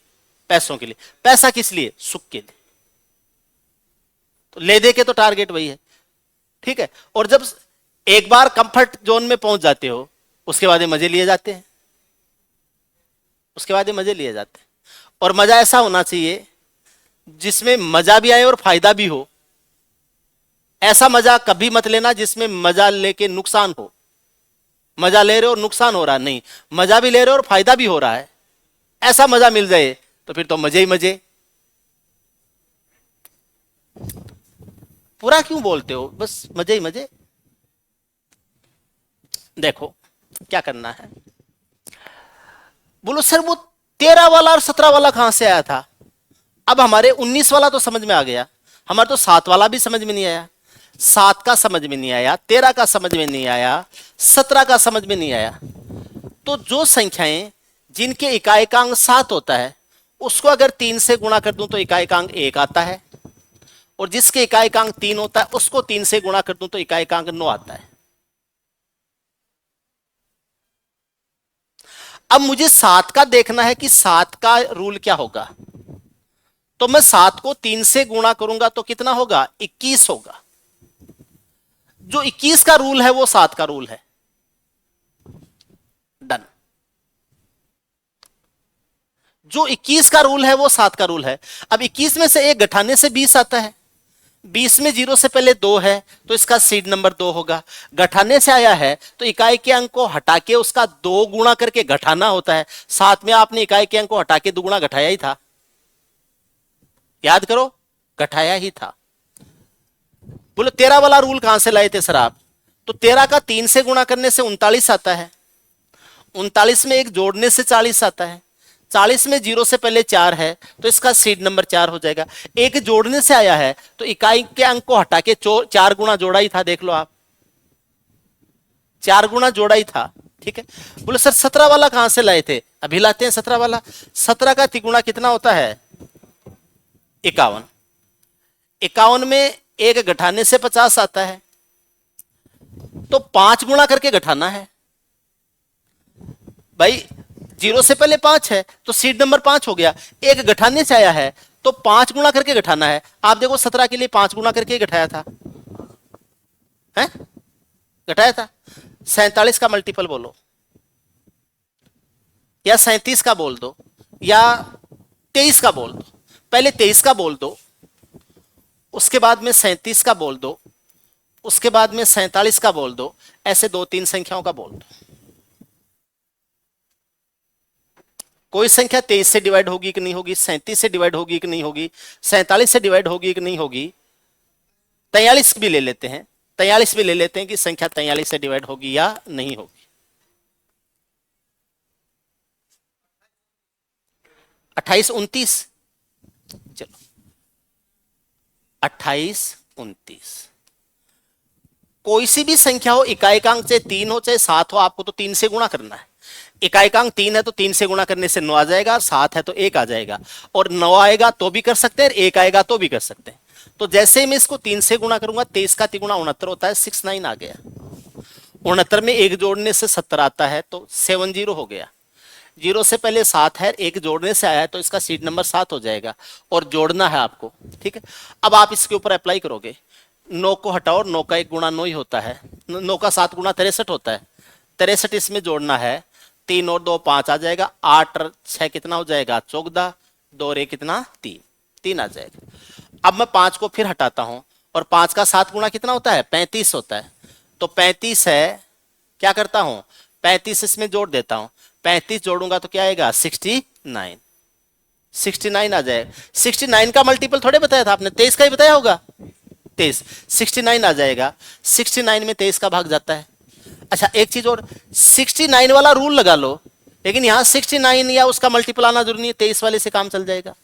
पैसों के लिए। पैसा किस लिए? सुख के लिए। तो ले दे के तो टारगेट वही है, ठीक है। और जब एक बार कंफर्ट जोन में पहुंच जाते हो, उसके बाद ये मजे लिए जाते हैं, उसके बाद ये मजे लिए जाते हैं। और मजा ऐसा होना चाहिए जिसमें मजा भी आए और फायदा भी हो। ऐसा मजा कभी मत लेना जिसमें मजा लेके नुकसान हो। मजा ले रहे हो और नुकसान हो रहा, नहीं, मजा भी ले रहे हो और फायदा भी हो रहा है, ऐसा मजा मिल जाए तो फिर तो मजे ही मजे। पूरा क्यों बोलते हो? बस मजे ही मजे। देखो क्या करना है। बोलो सर वो 13 वाला और 17 वाला कहां से आया था? अब हमारे 19 वाला तो समझ में आ गया, हमारे तो 7 वाला भी समझ में नहीं आया। 7 का समझ में नहीं आया, 13 का समझ में नहीं आया, 17 का समझ में नहीं आया। तो जो संख्याएं जिनके इकाइकांक 7 होता है उसको अगर 3 से गुणा कर दूं तो इकाइकांक 1 आता है, और जिसके इकाइकांक 3 होता है उसको 3 से गुणा कर दूं तो इकाइकांक 9 आता है। अब मुझे 7 का देखना है कि 7 का रूल क्या होगा। तो मैं 7 को 3 से गुणा करूंगा तो कितना होगा? 21 होगा। जो 21 का रूल है वो 7 का रूल है। डन। जो 21 का रूल है वो 7 का रूल है। अब 21 में से एक घटाने से 20 आता है, 20 में 0 से पहले 2 है तो इसका सीड नंबर 2 होगा। घटाने से आया है तो इकाई के अंक को हटा के उसका 2 गुणा करके घटाना होता है। साथ में आपने इकाई के अंक को हटा के दुगुना घटाया ही था, याद करो, घटाया ही था। बोलो 13 वाला रूल कहां से लाए थे सर आप? तो 13 का 3 से गुणा करने से 39 आता है, 39 में एक जोड़ने से 40 आता है, 40 में 0 से पहले 4 है तो इसका सीड नंबर 4 हो जाएगा। एक जोड़ने से आया है तो इकाई के अंक को हटा के 4 गुणा जोड़ा ही था, देख लो आप, 4 गुणा जोड़ा ही था, ठीक है। बोले सर 17 वाला कहां से लाए थे? अभी लाते हैं 17 वाला। 17 का तिगुणा कितना होता है? 51। 51 में एक घटाने से 50 आता है, तो 5 गुणा करके घटाना है भाई। 0 से पहले 5 है तो सीट नंबर 5 हो गया। एक घटाने से आया है तो 5 गुणा करके घटाना है। आप देखो 17 के लिए 5 गुणा करके घटाया था, है घटाया था। 47 का मल्टीपल बोलो, या 37 का बोल दो, या 23 का बोल दो। पहले 23 का बोल दो, उसके बाद में 37 का बोल दो, उसके बाद में 47 का बोल दो। ऐसे 2-3 संख्याओं का बोल दो। कोई संख्या 23 से डिवाइड होगी कि नहीं होगी, 37 से डिवाइड होगी कि नहीं होगी, 47 से डिवाइड होगी कि नहीं होगी, 43 भी ले लेते हैं, 43 भी ले लेते हैं कि संख्या 43 से डिवाइड होगी या नहीं होगी। 28, 29, चलो 28, 29। कोई सी भी संख्या हो, इकाइकांक चाहे 3 हो चाहे 7 हो, आपको तो 3 से गुणा करना है। इकाइकांक 3 है तो 3 से गुणा करने से 9 आ जाएगा, 7 है तो 1 आ जाएगा, और 9 आएगा तो भी कर सकते हैं, 1 आएगा तो भी कर सकते हैं। तो जैसे ही मैं इसको 3 से गुणा करूंगा, 23 का 3 गुणा 69 होता है, 69 आ गया। 69 में 1 जोड़ने से 70 आता है, तो 70 हो गया। 0 से पहले 7 है, 1 जोड़ने से आया है, तो इसका सीट नंबर 7 हो जाएगा, और जोड़ना है आपको। ठीक है, अब आप इसके ऊपर अप्लाई करोगे। 9 को हटाओ, 9 का 1 गुणा 9 ही होता है, 9 का 7 गुणा 63 होता है, 63 इसमें जोड़ना है, 3 और 2 5 आ जाएगा, 8 और 6 कितना हो जाएगा 14, 2 और 1 कितना 3, 3 आ जाएगा। अब मैं 5 को फिर हटाता हूं, और 5 का 7 गुणा कितना होता है 35 होता है, तो 35 है, क्या करता हूं 35 इसमें जोड़ देता हूं, 35 जोड़ूंगा तो क्या आएगा 69, 69 आ जाएगा। 69 का मल्टीपल थोड़े बताया था आपने, 23 का ही बताया होगा, 23, 69 आ जाएगा। 69 में 23 का भाग जाता है। अच्छा एक चीज और, 69 वाला रूल लगा लो, लेकिन यहां 69 या उसका मल्टीपल आना जरूरी नहीं है, 23 वाले से काम चल जाएगा।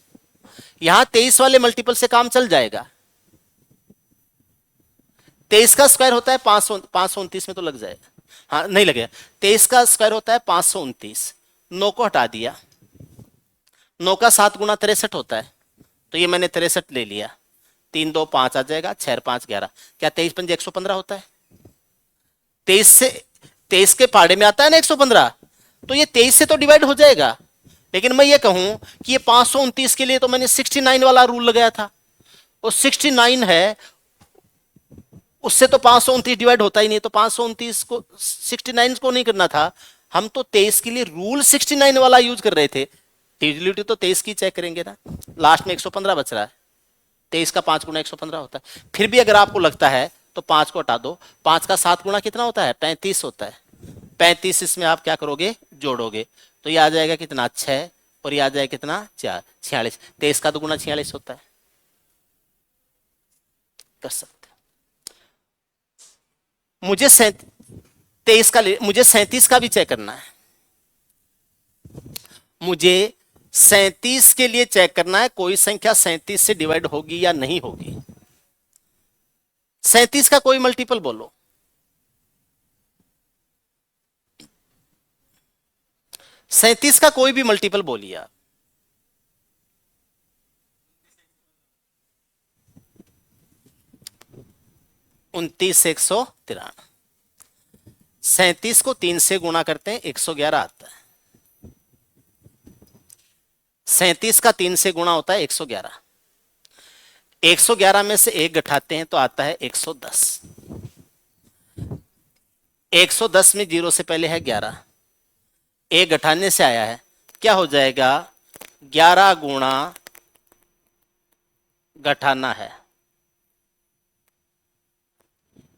यहां 23 वाले मल्टीपल से काम चल जाएगा। 23 का स्क्वायर होता है 529 में तो लग जाएगा, हाँ नहीं लगेगा। 23 का स्क्वायर होता है 529, 9 को हटा दिया, 9 का 7 गुणा 63 होता है, तो ये मैंने 63 ले लिया, 3 2 5 आ जाएगा, 6 5 11, क्या 23 पंजे 115 होता है। 23 से 23 के पाड़े में आता है ना 115, तो ये 23 से तो डिवाइड हो जाएगा। लेकिन मैं ये कहूं कि ये 529 के लिए तो मैंने 69 वाला रूल लगाया था, और 69 है, उससे तो 529 डिवाइड होता ही नहीं, तो 529 को 69 को नहीं करना था, हम तो 23 के लिए रूल 69 वाला यूज कर रहे थे। डिविजिबिलिटी तो 23 की चेक करेंगे ना, लास्ट में 115 बच रहा है, 23 का 5 गुना 115 होता है। फिर भी अगर आपको लगता है तो 5 को हटा दो, 5 का 7 गुना कितना होता है 35 होता है, 35 इसमें आप क्या करोगे जोड़ोगे, तो ये आ जाएगा कितना 6, और ये आ जाएगा कितना 4, 46, 23 का 2 गुना 46 होता है, कर सकते। मुझे 23 का, मुझे 37 का भी चेक करना है, मुझे 37 के लिए चेक करना है कोई संख्या 37 से डिवाइड होगी या नहीं होगी। 37 का कोई मल्टीपल बोलो, 37 का कोई भी मल्टीपल बोलिए आप। 29 193, 37 को 3 से गुणा करते हैं 111 आता है, 37 का 3 से गुणा होता है 111, 111 में से 1 घटाते हैं तो आता है 110, 110 में 0 से पहले है 11, 1 घटाने से आया है, क्या हो जाएगा 11 गुणा घटाना है,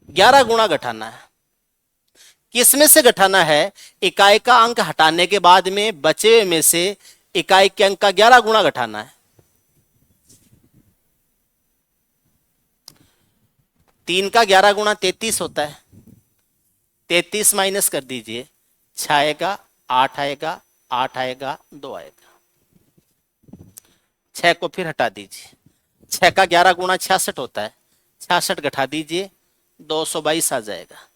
11 गुणा घटाना है। किसमें से घटाना है, इकाई का अंक हटाने के बाद में बचे हुए में से इकाई के अंक का 11 गुणा घटाना है। 3 का 11 गुणा 33 होता है, 33 माइनस कर दीजिए, 6 आएगा, 8 आएगा, 8 आएगा, 2 आएगा, 6 को फिर हटा दीजिए, 6 का 11 गुणा 66 होता है, 66 घटा दीजिए, 222 आ जाएगा।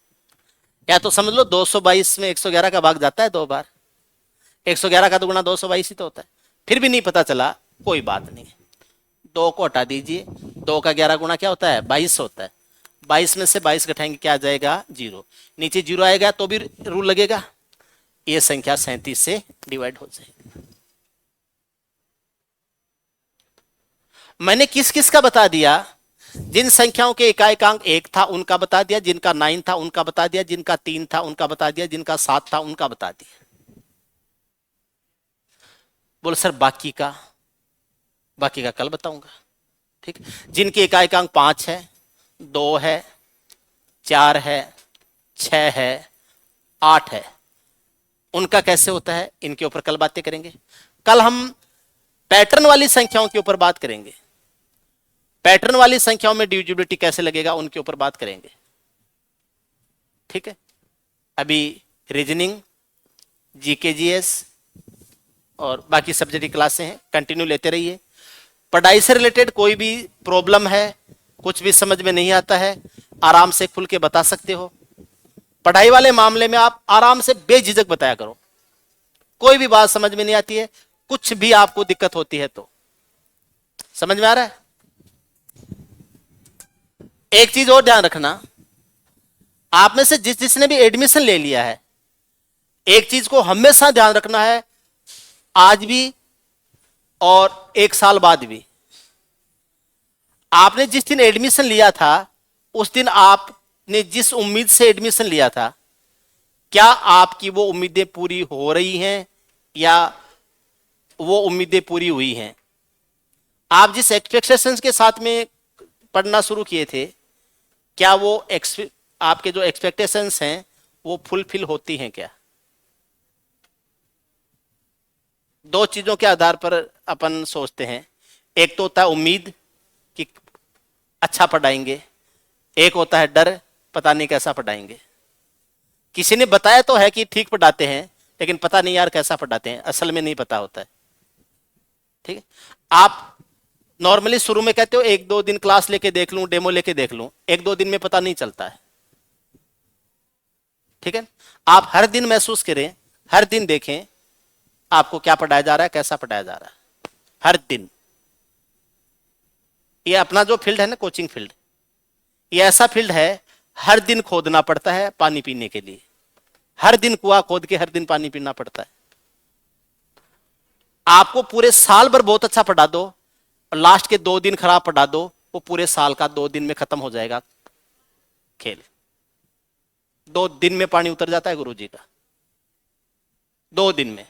या तो समझ लो 222 में 111 का भाग जाता है 2 बार, 111 का 2 गुणा 222 ही तो होता है। फिर भी नहीं पता चला, कोई बात नहीं, 2 को हटा दीजिए, 2 का 11 गुणा क्या होता है 22 होता है, 22 में से 22 घटाएंगे क्या आ जाएगा 0, नीचे 0 आएगा तो भी रूल लगेगा, ये संख्या 37 से डिवाइड हो जाएगी। मैंने किस किस का बता दिया, जिन संख्याओं के इकाइकांक 1 था उनका बता दिया, जिनका 9 था उनका बता दिया, जिनका 3 था उनका बता दिया, जिनका 7 था उनका बता दिया। बोलो सर बाकी का कल बताऊंगा, ठीक। जिनके इकाइकांक 5 है, 2 है, 4 है, 6 है, 8 है, उनका कैसे होता है, इनके ऊपर कल बातें करेंगे। कल हम पैटर्न वाली संख्याओं के ऊपर बात करेंगे, पैटर्न वाली संख्याओं में डिविजिबिलिटी कैसे लगेगा उनके ऊपर बात करेंगे, ठीक है। अभी रीजनिंग, जीके जीएस और बाकी सब्जेक्ट की क्लासें हैं, कंटिन्यू लेते रहिए। पढ़ाई से रिलेटेड कोई भी प्रॉब्लम है कुछ भी समझ में नहीं आता है, आराम से खुल के बता सकते हो। पढ़ाई वाले मामले में आप आराम से बेझिझक बताया करो। कोई भी बात समझ में नहीं आती है, कुछ भी आपको दिक्कत होती है तो समझ में आ रहा है। एक चीज और ध्यान रखना, आप में से जिसने भी एडमिशन ले लिया है, एक चीज को हमेशा ध्यान रखना है, आज भी और एक साल बाद भी। आपने जिस दिन एडमिशन लिया था, उस दिन आपने जिस उम्मीद से एडमिशन लिया था, क्या आपकी वो उम्मीदें पूरी हो रही हैं या वो उम्मीदें पूरी हुई हैं? आप जिस एक्सपेक्टेशंस के साथ में पढ़ना शुरू किए थे, क्या वो आपके जो एक्सपेक्टेशंस हैं वो फुलफिल होती हैं क्या? दो चीजों के आधार पर अपन सोचते हैं। एक तो होता है उम्मीद कि अच्छा पढ़ाएंगे, एक होता है डर, पता नहीं कैसा पढ़ाएंगे। किसी ने बताया तो है कि ठीक पढ़ाते हैं, लेकिन पता नहीं यार कैसा पढ़ाते हैं, असल में नहीं पता होता है। ठीक है, आप नॉर्मली शुरू में कहते हो एक दो दिन क्लास लेके देख लूं, डेमो लेके देख लूं, एक दो दिन में पता नहीं चलता है। ठीक है, आप हर दिन महसूस करें, हर दिन देखें आपको क्या पढ़ाया जा रहा है, कैसा पढ़ाया जा रहा है, हर दिन। ये अपना जो फील्ड है ना, कोचिंग फील्ड, ये ऐसा फील्ड है, हर दिन खोदना पड़ता है पानी पीने के लिए। हर दिन कुआं खोद के हर दिन पानी पीना पड़ता है। आपको पूरे साल भर बहुत अच्छा पढ़ा दो और लास्ट के 2 दिन खराब पढ़ा दो, वो पूरे साल का 2 दिन में खत्म हो जाएगा खेल। 2 दिन में पानी उतर जाता है गुरुजी का, 2 दिन में।